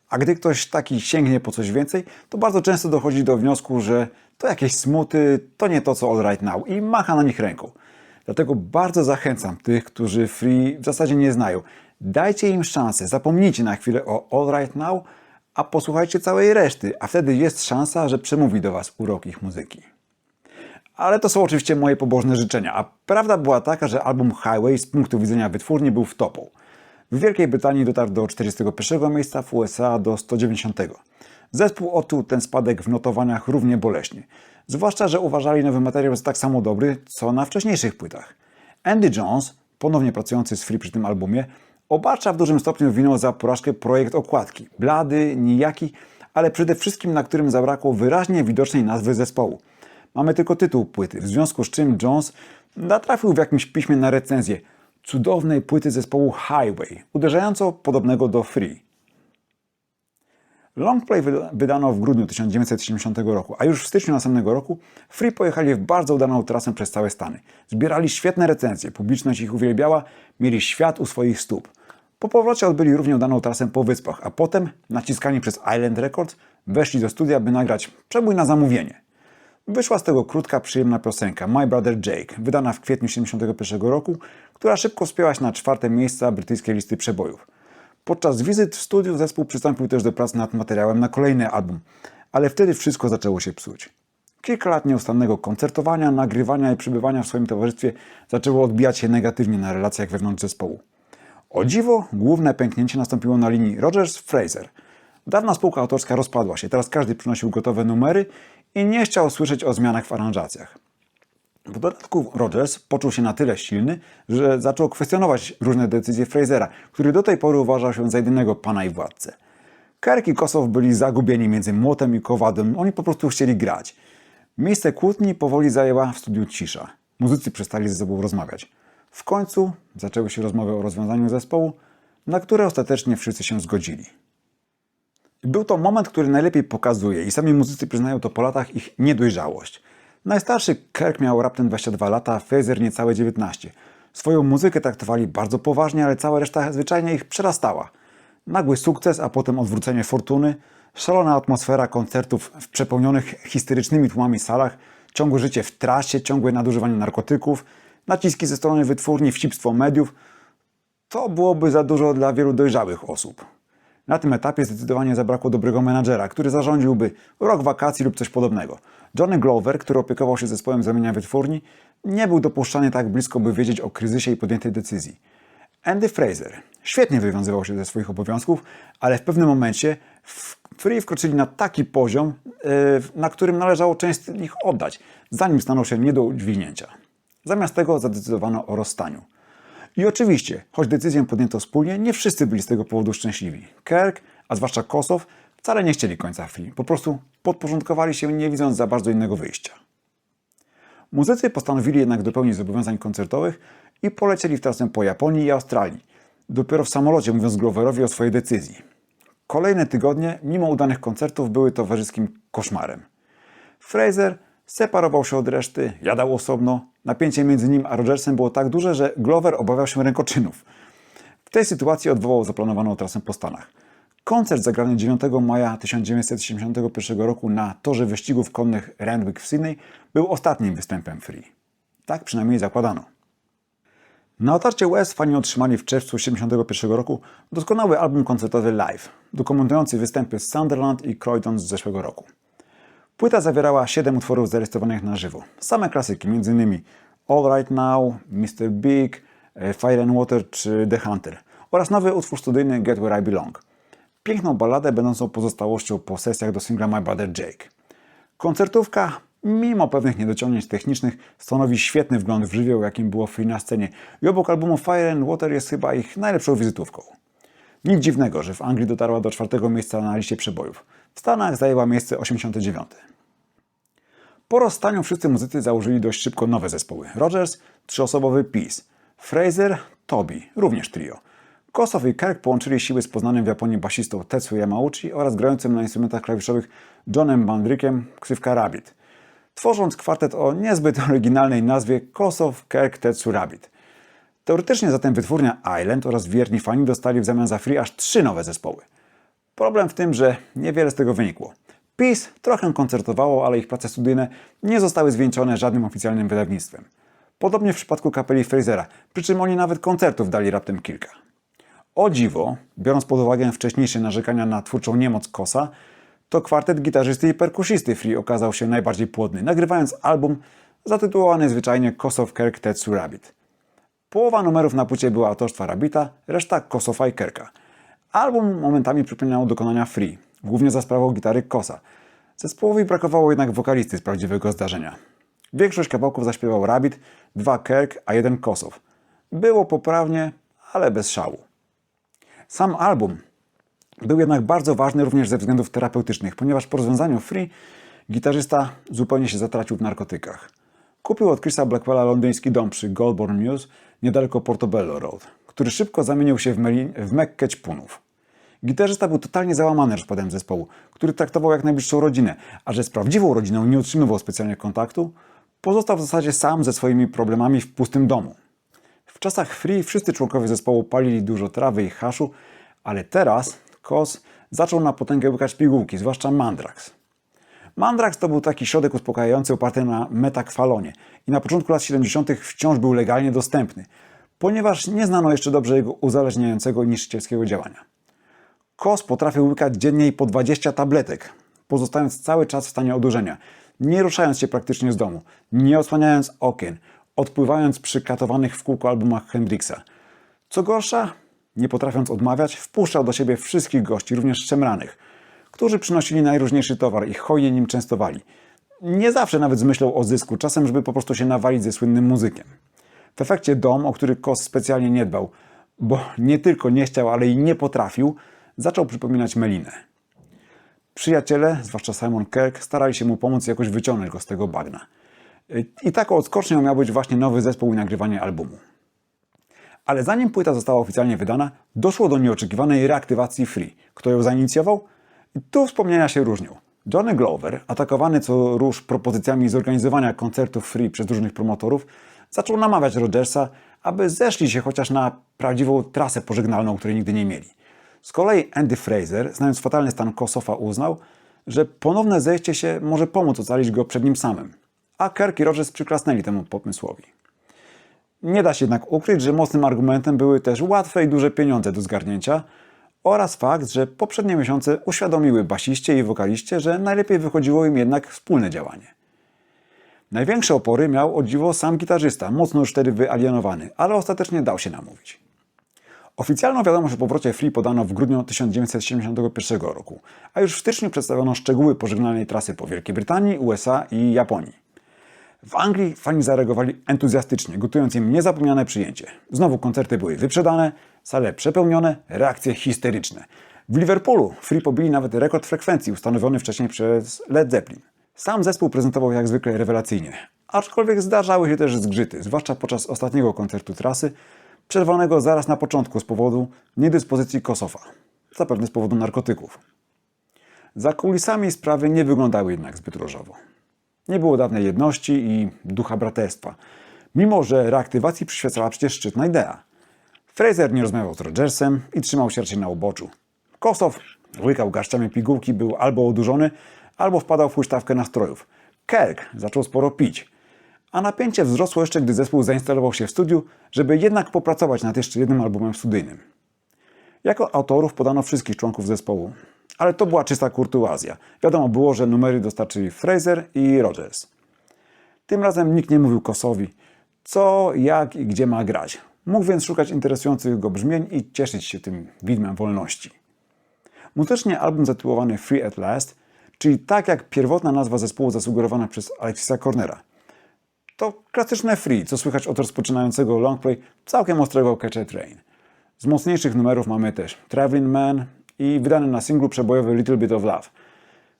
a gdy ktoś taki sięgnie po coś więcej, to bardzo często dochodzi do wniosku, że to jakieś smuty, to nie to co All Right Now i macha na nich ręką. Dlatego bardzo zachęcam tych, którzy Free w zasadzie nie znają. Dajcie im szansę, zapomnijcie na chwilę o All Right Now, a posłuchajcie całej reszty, a wtedy jest szansa, że przemówi do Was urok ich muzyki. Ale to są oczywiście moje pobożne życzenia, a prawda była taka, że album Highway z punktu widzenia wytwórni był wtopą. W Wielkiej Brytanii dotarł do 41 miejsca, w USA do 190. Zespół odczuł ten spadek w notowaniach równie boleśnie. Zwłaszcza, że uważali nowy materiał za tak samo dobry, co na wcześniejszych płytach. Andy Jones, ponownie pracujący z Free przy tym albumie, obarcza w dużym stopniu winą za porażkę projekt okładki. Blady, nijaki, ale przede wszystkim na którym zabrakło wyraźnie widocznej nazwy zespołu. Mamy tylko tytuł płyty, w związku z czym Jones natrafił w jakimś piśmie na recenzję cudownej płyty zespołu Highway, uderzająco podobnego do Free. Longplay wydano w grudniu 1970 roku, a już w styczniu następnego roku Free pojechali w bardzo udaną trasę przez całe Stany. Zbierali świetne recenzje, publiczność ich uwielbiała, mieli świat u swoich stóp. Po powrocie odbyli równie udaną trasę po wyspach, a potem, naciskani przez Island Records, weszli do studia, by nagrać przebój na zamówienie. Wyszła z tego krótka, przyjemna piosenka My Brother Jake, wydana w kwietniu 1971 roku, która szybko wspięła się na 4. miejsca brytyjskiej listy przebojów. Podczas wizyt w studiu zespół przystąpił też do pracy nad materiałem na kolejny album, ale wtedy wszystko zaczęło się psuć. Kilka lat nieustannego koncertowania, nagrywania i przebywania w swoim towarzystwie zaczęło odbijać się negatywnie na relacjach wewnątrz zespołu. O dziwo, główne pęknięcie nastąpiło na linii Rodgers-Fraser. Dawna spółka autorska rozpadła się, teraz każdy przynosił gotowe numery i nie chciał słyszeć o zmianach w aranżacjach. W dodatku Rodgers poczuł się na tyle silny, że zaczął kwestionować różne decyzje Frasera, który do tej pory uważał się za jedynego pana i władcę. Kirk i Kossoff byli zagubieni między młotem i kowadłem, oni po prostu chcieli grać. Miejsce kłótni powoli zajęła w studiu cisza. Muzycy przestali ze sobą rozmawiać. W końcu zaczęły się rozmowy o rozwiązaniu zespołu, na które ostatecznie wszyscy się zgodzili. Był to moment, który najlepiej pokazuje i sami muzycy przyznają to po latach ich niedojrzałość. Najstarszy Kirk miał raptem 22 lata, a Fraser niecałe 19. Swoją muzykę traktowali bardzo poważnie, ale cała reszta zwyczajnie ich przerastała. Nagły sukces, a potem odwrócenie fortuny, szalona atmosfera koncertów w przepełnionych histerycznymi tłumami salach, ciągłe życie w trasie, ciągłe nadużywanie narkotyków, naciski ze strony wytwórni, wścibstwo mediów. To byłoby za dużo dla wielu dojrzałych osób. Na tym etapie zdecydowanie zabrakło dobrego menadżera, który zarządziłby rok wakacji lub coś podobnego. Johnny Glover, który opiekował się zespołem z ramienia wytwórni, nie był dopuszczany tak blisko, by wiedzieć o kryzysie i podjętej decyzji. Andy Fraser świetnie wywiązywał się ze swoich obowiązków, ale w pewnym momencie Free wkroczyli na taki poziom, na którym należało część z nich oddać, zanim staną się nie do udźwignięcia. Zamiast tego zadecydowano o rozstaniu. I oczywiście, choć decyzję podjęto wspólnie, nie wszyscy byli z tego powodu szczęśliwi. Kirk, a zwłaszcza Kossoff, wcale nie chcieli końca Free. Po prostu podporządkowali się, nie widząc za bardzo innego wyjścia. Muzycy postanowili jednak dopełnić zobowiązań koncertowych i polecieli w trasę po Japonii i Australii. Dopiero w samolocie mówiąc Gloverowi o swojej decyzji. Kolejne tygodnie, mimo udanych koncertów, były towarzyskim koszmarem. Fraser separował się od reszty, jadał osobno. Napięcie między nim a Rodgersem było tak duże, że Glover obawiał się rękoczynów. W tej sytuacji odwołał zaplanowaną trasę po Stanach. Koncert zagrany 9 maja 1971 roku na torze wyścigów konnych Randwick w Sydney był ostatnim występem Free. Tak przynajmniej zakładano. Na otarcie łez fani otrzymali w czerwcu 1971 roku doskonały album koncertowy Live, dokumentujący występy z Sunderland i Croydon z zeszłego roku. Płyta zawierała 7 utworów zarejestrowanych na żywo. Same klasyki, m.in. All Right Now, Mr. Big, Fire and Water czy The Hunter oraz nowy utwór studyjny Get Where I Belong. Piękną balladę będącą pozostałością po sesjach do singla My Brother Jake. Koncertówka, mimo pewnych niedociągnięć technicznych, stanowi świetny wgląd w żywioł, jakim było Free na scenie i obok albumu Fire and Water jest chyba ich najlepszą wizytówką. Nic dziwnego, że w Anglii dotarła do 4. miejsca na liście przebojów. W Stanach zajęła miejsce 89. Po rozstaniu wszyscy muzycy założyli dość szybko nowe zespoły. Rodgers, 3-osobowy Peace. Fraser, Toby, również trio. Kossoff i Kirk połączyli siły z poznanym w Japonii basistą Tetsu Yamauchi oraz grającym na instrumentach klawiszowych Johnem Mandrickiem, ksywka Rabbit. Tworząc kwartet o niezbyt oryginalnej nazwie Kossoff, Kirk, Tetsu, Rabbit. Teoretycznie zatem wytwórnia Island oraz wierni fani dostali w zamian za Free aż 3 nowe zespoły. Problem w tym, że niewiele z tego wynikło. Peace trochę koncertowało, ale ich prace studyjne nie zostały zwieńczone żadnym oficjalnym wydawnictwem. Podobnie w przypadku kapeli Frasera, przy czym oni nawet koncertów dali raptem kilka. O dziwo, biorąc pod uwagę wcześniejsze narzekania na twórczą niemoc Kossa, to kwartet gitarzysty i perkusisty Free okazał się najbardziej płodny, nagrywając album zatytułowany zwyczajnie Kossoff, Kirk, Tetsu, Rabbit. Połowa numerów na płycie była autorstwa Rabbita, reszta Kossoffa i Kirka. Album momentami przypominał dokonania Free, głównie za sprawą gitary Kossa. Zespołowi brakowało jednak wokalisty z prawdziwego zdarzenia. Większość kawałków zaśpiewał Rabbit, 2 Kirk, a 1 Kossoff. Było poprawnie, ale bez szału. Sam album był jednak bardzo ważny również ze względów terapeutycznych, ponieważ po rozwiązaniu Free gitarzysta zupełnie się zatracił w narkotykach. Kupił od Chrisa Blackwella londyński dom przy Goulburn Mews, niedaleko Portobello Road, który szybko zamienił się w Mekkę ćpunów. Gitarzysta był totalnie załamany rozpadem zespołu, który traktował jak najbliższą rodzinę, a że z prawdziwą rodziną nie utrzymywał specjalnie kontaktu, pozostał w zasadzie sam ze swoimi problemami w pustym domu. W czasach Free wszyscy członkowie zespołu palili dużo trawy i haszu, ale teraz Koss zaczął na potęgę łykać pigułki, zwłaszcza Mandrax. Mandrax to był taki środek uspokajający oparty na metakwalonie i na początku lat 70. wciąż był legalnie dostępny, ponieważ nie znano jeszcze dobrze jego uzależniającego niszczycielskiego działania. Koss potrafił łykać dziennie po 20 tabletek. pozostając cały czas w stanie odurzenia, nie ruszając się praktycznie z domu, nie odsłaniając okien, odpływając przy katowanych w kółko albumach Hendrixa. Co gorsza, nie potrafiąc odmawiać, wpuszczał do siebie wszystkich gości, również szemranych, którzy przynosili najróżniejszy towar i hojnie nim częstowali. Nie zawsze nawet z myślą o zysku, czasem żeby po prostu się nawalić ze słynnym muzykiem. W efekcie dom, o który Kos specjalnie nie dbał, bo nie tylko nie chciał, ale i nie potrafił, zaczął przypominać Melinę. Przyjaciele, zwłaszcza Simon Kirke, starali się mu pomóc jakoś wyciągnąć go z tego bagna. I taką odskocznią miał być właśnie nowy zespół i nagrywanie albumu. Ale zanim płyta została oficjalnie wydana, doszło do nieoczekiwanej reaktywacji Free. Kto ją zainicjował? Tu wspomnienia się różnią. Johnny Glover, atakowany co rusz propozycjami zorganizowania koncertów Free przez różnych promotorów, zaczął namawiać Rogersa, aby zeszli się chociaż na prawdziwą trasę pożegnalną, której nigdy nie mieli. Z kolei Andy Fraser, znając fatalny stan Kossofa, uznał, że ponowne zejście się może pomóc ocalić go przed nim samym. A Kirke i Rogers przyklasnęli temu pomysłowi. Nie da się jednak ukryć, że mocnym argumentem były też łatwe i duże pieniądze do zgarnięcia oraz fakt, że poprzednie miesiące uświadomiły basiście i wokaliście, że najlepiej wychodziło im jednak wspólne działanie. Największe opory miał o dziwo sam gitarzysta, mocno już wtedy wyalienowany, ale ostatecznie dał się namówić. Oficjalną wiadomość o powrocie Free podano w grudniu 1971 roku, a już w styczniu przedstawiono szczegóły pożegnalnej trasy po Wielkiej Brytanii, USA i Japonii. W Anglii fani zareagowali entuzjastycznie, gotując im niezapomniane przyjęcie. Znowu koncerty były wyprzedane, sale przepełnione, reakcje histeryczne. W Liverpoolu Free pobili nawet rekord frekwencji ustanowiony wcześniej przez Led Zeppelin. Sam zespół prezentował jak zwykle rewelacyjnie, aczkolwiek zdarzały się też zgrzyty, zwłaszcza podczas ostatniego koncertu trasy, przerwanego zaraz na początku z powodu niedyspozycji Kossofa, zapewne z powodu narkotyków. Za kulisami sprawy nie wyglądały jednak zbyt różowo. Nie było dawnej jedności i ducha braterstwa, mimo że reaktywacji przyświecała przecież szczytna idea. Fraser nie rozmawiał z Rogersem i trzymał się raczej na uboczu. Kossoff łykał garściami pigułki, był albo odurzony, albo wpadał w huśtawkę nastrojów. Kirke zaczął sporo pić, a napięcie wzrosło jeszcze, gdy zespół zainstalował się w studiu, żeby jednak popracować nad jeszcze jednym albumem studyjnym. Jako autorów podano wszystkich członków zespołu, ale to była czysta kurtuazja. Wiadomo było, że numery dostarczyli Fraser i Rogers. Tym razem nikt nie mówił Kossowi, co, jak i gdzie ma grać. Mógł więc szukać interesujących go brzmień i cieszyć się tym widmem wolności. Muzycznie album zatytułowany Free at Last, czyli tak jak pierwotna nazwa zespołu zasugerowana przez Alexisa Cornera. To klasyczne Free, co słychać od rozpoczynającego longplay całkiem ostrego Catch a Train. Z mocniejszych numerów mamy też Traveling Man i wydany na singlu przebojowy Little Bit of Love.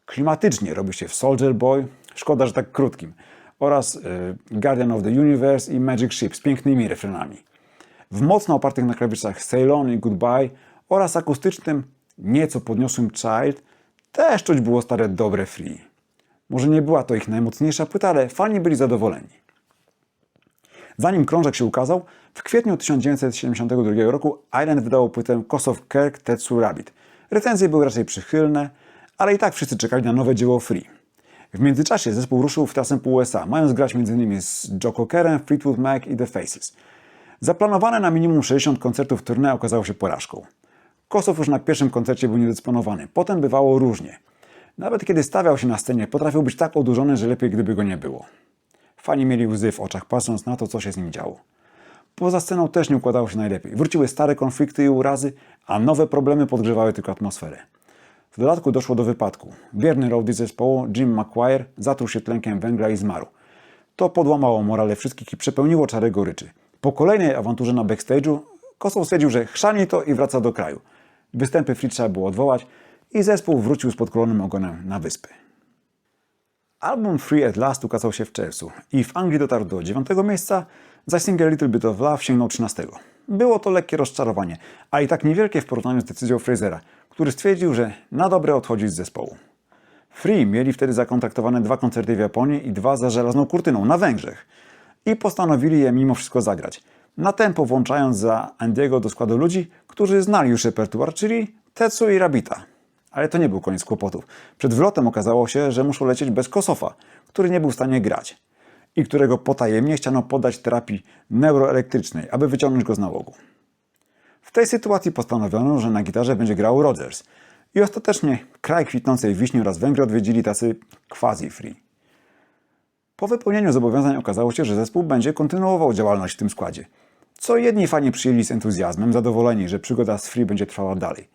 Klimatycznie robi się w Soldier Boy, szkoda, że tak krótkim, oraz Guardian of the Universe i Magic Ship z pięknymi refrenami. W mocno opartych na klawiszach Sail On i Goodbye oraz akustycznym, nieco podniosłym Child też czuć było stare dobre Free. Może nie była to ich najmocniejsza płyta, ale fani byli zadowoleni. Zanim krążek się ukazał, w kwietniu 1972 roku Island wydało płytę Kossoff Kirke Tetsu Rabbit. Recenzje były raczej przychylne, ale i tak wszyscy czekali na nowe dzieło Free. W międzyczasie zespół ruszył w trasę po USA, mając grać m.in. z Joe Cockerem, Fleetwood Mac i The Faces. Zaplanowane na minimum 60 koncertów tournée okazało się porażką. Kossoff już na pierwszym koncercie był niedysponowany, potem bywało różnie. Nawet kiedy stawiał się na scenie, potrafił być tak odurzony, że lepiej gdyby go nie było. Fani mieli łzy w oczach, patrząc na to, co się z nim działo. Poza sceną też nie układało się najlepiej. Wróciły stare konflikty i urazy, a nowe problemy podgrzewały tylko atmosferę. W dodatku doszło do wypadku. Wierny roadie zespołu, Jim McGuire, zatruł się tlenkiem węgla i zmarł. To podłamało morale wszystkich i przepełniło czarę goryczy. Po kolejnej awanturze na backstage'u Kossoff stwierdził, że chrzani to i wraca do kraju. Występy Free trzeba było odwołać i zespół wrócił z podkolonym ogonem na wyspy. Album Free at Last ukazał się w czerwcu i w Anglii dotarł do 9 miejsca, zaś single Little Bit of Love sięgnął 13. Było to lekkie rozczarowanie, a i tak niewielkie w porównaniu z decyzją Frasera, który stwierdził, że na dobre odchodzi z zespołu. Free mieli wtedy zakontraktowane 2 koncerty w Japonii i 2 za żelazną kurtyną na Węgrzech i postanowili je mimo wszystko zagrać, na tempo włączając za Andiego do składu ludzi, którzy znali już repertuar, czyli Tetsu i Rabbita. Ale to nie był koniec kłopotów. Przed wlotem okazało się, że muszą lecieć bez Kossoffa, który nie był w stanie grać i którego potajemnie chciano poddać terapii neuroelektrycznej, aby wyciągnąć go z nałogu. W tej sytuacji postanowiono, że na gitarze będzie grał Rogers I ostatecznie kraj kwitnącej wiśni oraz Węgry odwiedzili tacy quasi-free. Po wypełnieniu zobowiązań okazało się, że zespół będzie kontynuował działalność w tym składzie, co jedni fani przyjęli z entuzjazmem, zadowoleni, że przygoda z Free będzie trwała dalej.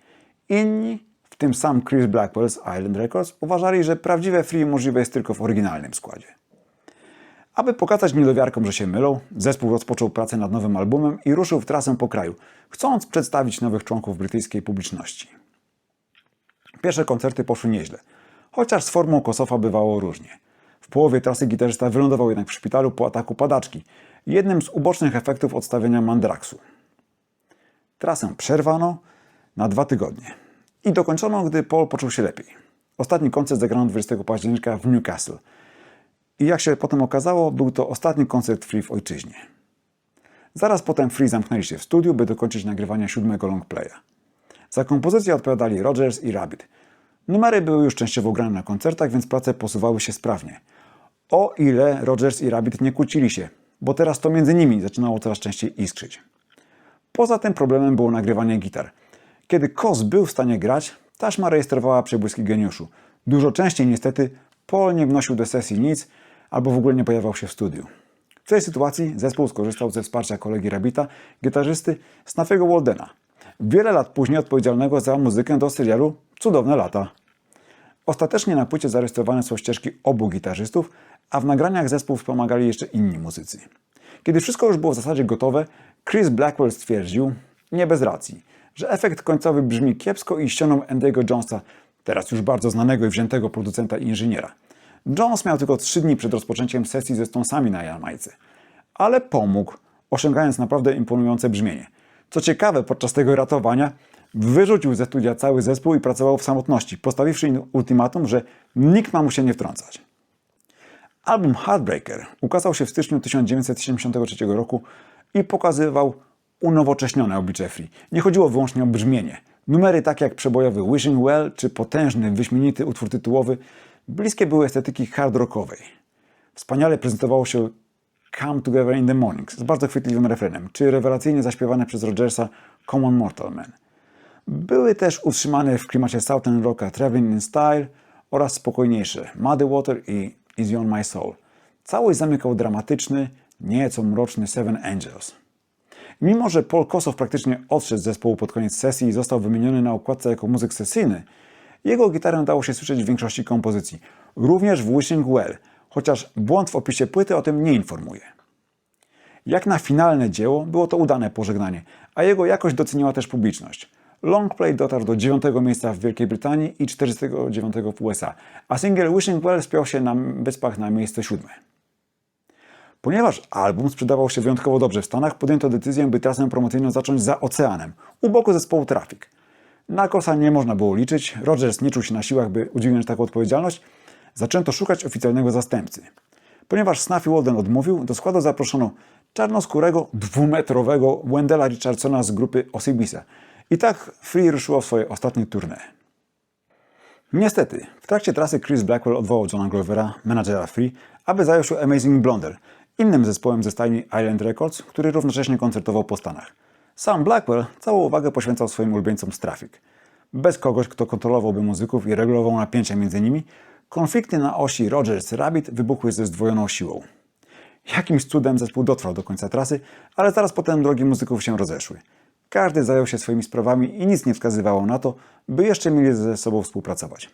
Inni, w tym sam Chris Blackwell z Island Records, uważali, że prawdziwe Free możliwe jest tylko w oryginalnym składzie. Aby pokazać niedowiarkom, że się mylą, zespół rozpoczął pracę nad nowym albumem i ruszył w trasę po kraju, chcąc przedstawić nowych członków brytyjskiej publiczności. Pierwsze koncerty poszły nieźle, chociaż z formą Kossofa bywało różnie. W połowie trasy gitarzysta wylądował jednak w szpitalu po ataku padaczki, jednym z ubocznych efektów odstawienia Mandraxu. Trasę przerwano na 2 tygodnie i dokończono, gdy Paul poczuł się lepiej. Ostatni koncert zagrano 20 października w Newcastle i jak się potem okazało, był to ostatni koncert Free w ojczyźnie. Zaraz potem Free zamknęli się w studiu, by dokończyć nagrywania 7. longplaya. Za kompozycję odpowiadali Rodgers i Rabbitt. Numery były już częściowo grane na koncertach, więc prace posuwały się sprawnie. O ile Rodgers i Rabbitt nie kłócili się, bo teraz to między nimi zaczynało coraz częściej iskrzyć. Poza tym problemem było nagrywanie gitar. Kiedy Koss był w stanie grać, taśma rejestrowała przebłyski geniuszu. Dużo częściej niestety Paul nie wnosił do sesji nic albo w ogóle nie pojawiał się w studiu. W tej sytuacji zespół skorzystał ze wsparcia kolegi Rabbitta, gitarzysty Snuffy'ego Waldena, wiele lat później odpowiedzialnego za muzykę do serialu Cudowne lata. Ostatecznie na płycie zarejestrowane są ścieżki obu gitarzystów, a w nagraniach zespół wspomagali jeszcze inni muzycy. Kiedy wszystko już było w zasadzie gotowe, Chris Blackwell stwierdził, nie bez racji, że efekt końcowy brzmi kiepsko i ściągnął Andy'ego Jonesa, teraz już bardzo znanego i wziętego producenta i inżyniera. Jones miał tylko 3 dni przed rozpoczęciem sesji ze Stonesami na Jamajce, ale pomógł, osiągając naprawdę imponujące brzmienie. Co ciekawe, podczas tego ratowania wyrzucił ze studia cały zespół i pracował w samotności, postawiwszy im ultimatum, że nikt ma mu się nie wtrącać. Album Heartbreaker ukazał się w styczniu 1973 roku i pokazywał unowocześnione oblicze Free. Nie chodziło wyłącznie o brzmienie. Numery takie jak przebojowy Wishing Well czy potężny, wyśmienity utwór tytułowy bliskie były estetyki hard rockowej. Wspaniale prezentowało się Come Together in the Morning z bardzo chwytliwym refrenem, czy rewelacyjnie zaśpiewane przez Rodgersa Common Mortal Man. Były też utrzymane w klimacie Southern Rocka Traveling in Style oraz spokojniejsze Muddy Water i Easy on My Soul. Całość zamykał dramatyczny, nieco mroczny Seven Angels. Mimo że Paul Kossoff praktycznie odszedł z zespołu pod koniec sesji i został wymieniony na okładce jako muzyk sesyjny, jego gitarę dało się słyszeć w większości kompozycji, również w Wishing Well, chociaż błąd w opisie płyty o tym nie informuje. Jak na finalne dzieło, było to udane pożegnanie, a jego jakość doceniła też publiczność. Longplay dotarł do 9. miejsca w Wielkiej Brytanii i 49. w USA, a singiel Wishing Well spiął się na Wyspach na miejsce 7. Ponieważ album sprzedawał się wyjątkowo dobrze w Stanach, podjęto decyzję, by trasę promocyjną zacząć za oceanem, u boku zespołu Traffic. Na Kossa nie można było liczyć, Rodgers nie czuł się na siłach, by udźwignąć taką odpowiedzialność, zaczęto szukać oficjalnego zastępcy. Ponieważ Snuffy Walden odmówił, do składu zaproszono czarnoskórego, 2-metrowego Wendella Richardsona z grupy Osibisa. I tak Free ruszyło w swoje ostatnie tournée. Niestety, w trakcie trasy Chris Blackwell odwołał Johna Glovera, menadżera Free, aby zajął się Amazing Blonder, innym zespołem ze stajni Island Records, który równocześnie koncertował po Stanach. Sam Blackwell całą uwagę poświęcał swoim ulubieńcom z Traffic. Bez kogoś, kto kontrolowałby muzyków i regulował napięcia między nimi, konflikty na osi Rodgers-Rabbitt wybuchły ze zdwojoną siłą. Jakimś cudem zespół dotrwał do końca trasy, ale zaraz potem drogi muzyków się rozeszły. Każdy zajął się swoimi sprawami i nic nie wskazywało na to, by jeszcze mieli ze sobą współpracować.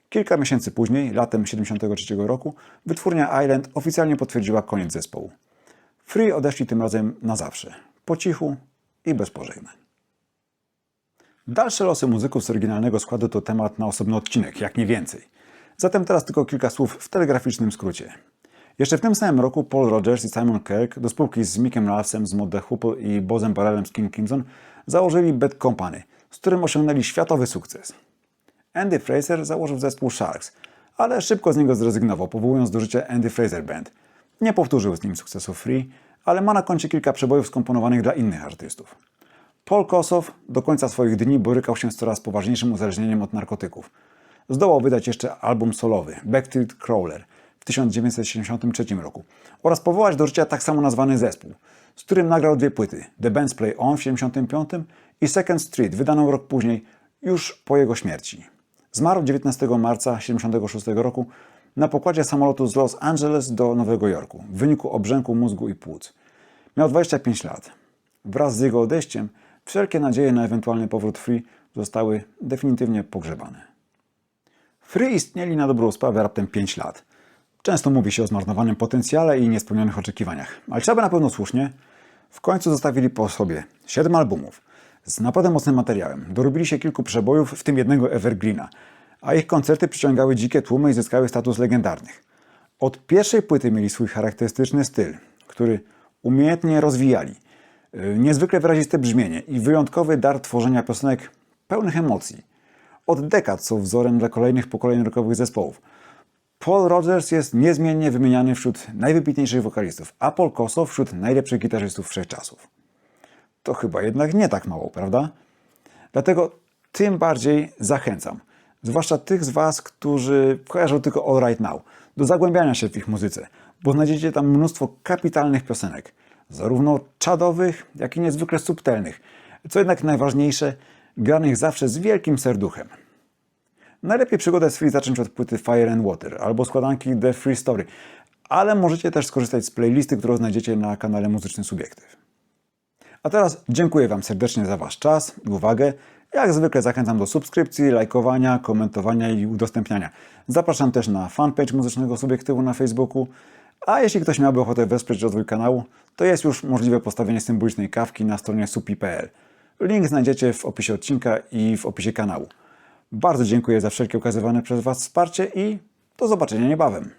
Kilka miesięcy później, latem 1973 roku, wytwórnia Island oficjalnie potwierdziła koniec zespołu. Free odeszli tym razem na zawsze, po cichu i bez pożegnań. Dalsze losy muzyków z oryginalnego składu to temat na osobny odcinek, jak nie więcej. Zatem teraz tylko kilka słów w telegraficznym skrócie. Jeszcze w tym samym roku Paul Rodgers i Simon Kirke do spółki z Mickiem Ralphsem z Mott the Hoople i Bozem Barrelem z King Crimson założyli Bad Company, z którym osiągnęli światowy sukces. Andy Fraser założył zespół Sharks, ale szybko z niego zrezygnował, powołując do życia Andy Fraser Band. Nie powtórzył z nim sukcesu Free, ale ma na koncie kilka przebojów skomponowanych dla innych artystów. Paul Kossoff do końca swoich dni borykał się z coraz poważniejszym uzależnieniem od narkotyków. Zdołał wydać jeszcze album solowy Backstreet Crawler w 1973 roku oraz powołać do życia tak samo nazwany zespół, z którym nagrał 2 płyty, The Bands Play On w 1975 i Second Street, wydaną rok później, już po jego śmierci. Zmarł 19 marca 1976 roku na pokładzie samolotu z Los Angeles do Nowego Jorku w wyniku obrzęku mózgu i płuc. Miał 25 lat. Wraz z jego odejściem wszelkie nadzieje na ewentualny powrót Free zostały definitywnie pogrzebane. Free istnieli na dobrą sprawę raptem 5 lat. Często mówi się o zmarnowanym potencjale i niespełnionych oczekiwaniach, ale trzeba na pewno słusznie. W końcu zostawili po sobie 7 albumów z naprawdę mocnym materiałem. Dorobili się kilku przebojów, w tym jednego evergreena, a ich koncerty przyciągały dzikie tłumy i zyskały status legendarnych. Od pierwszej płyty mieli swój charakterystyczny styl, który umiejętnie rozwijali, niezwykle wyraziste brzmienie i wyjątkowy dar tworzenia piosenek pełnych emocji. Od dekad są wzorem dla kolejnych pokoleń rockowych zespołów. Paul Rodgers jest niezmiennie wymieniany wśród najwybitniejszych wokalistów, a Paul Koso wśród najlepszych gitarzystów wszechczasów. To chyba jednak nie tak mało, prawda? Dlatego tym bardziej zachęcam, zwłaszcza tych z Was, którzy kojarzą tylko All Right Now, do zagłębiania się w ich muzyce, bo znajdziecie tam mnóstwo kapitalnych piosenek, zarówno czadowych, jak i niezwykle subtelnych, co jednak najważniejsze, granych zawsze z wielkim serduchem. Najlepiej przygodę z Free zacząć od płyty Fire and Water albo składanki The Free Story, ale możecie też skorzystać z playlisty, którą znajdziecie na kanale Muzyczny Subiektyw. A teraz dziękuję Wam serdecznie za Wasz czas i uwagę. Jak zwykle zachęcam do subskrypcji, lajkowania, komentowania i udostępniania. Zapraszam też na fanpage Muzycznego Subiektywu na Facebooku. A jeśli ktoś miałby ochotę wesprzeć rozwój kanału, to jest już możliwe postawienie symbolicznej kawki na stronie supi.pl. Link znajdziecie w opisie odcinka i w opisie kanału. Bardzo dziękuję za wszelkie okazywane przez Was wsparcie i do zobaczenia niebawem.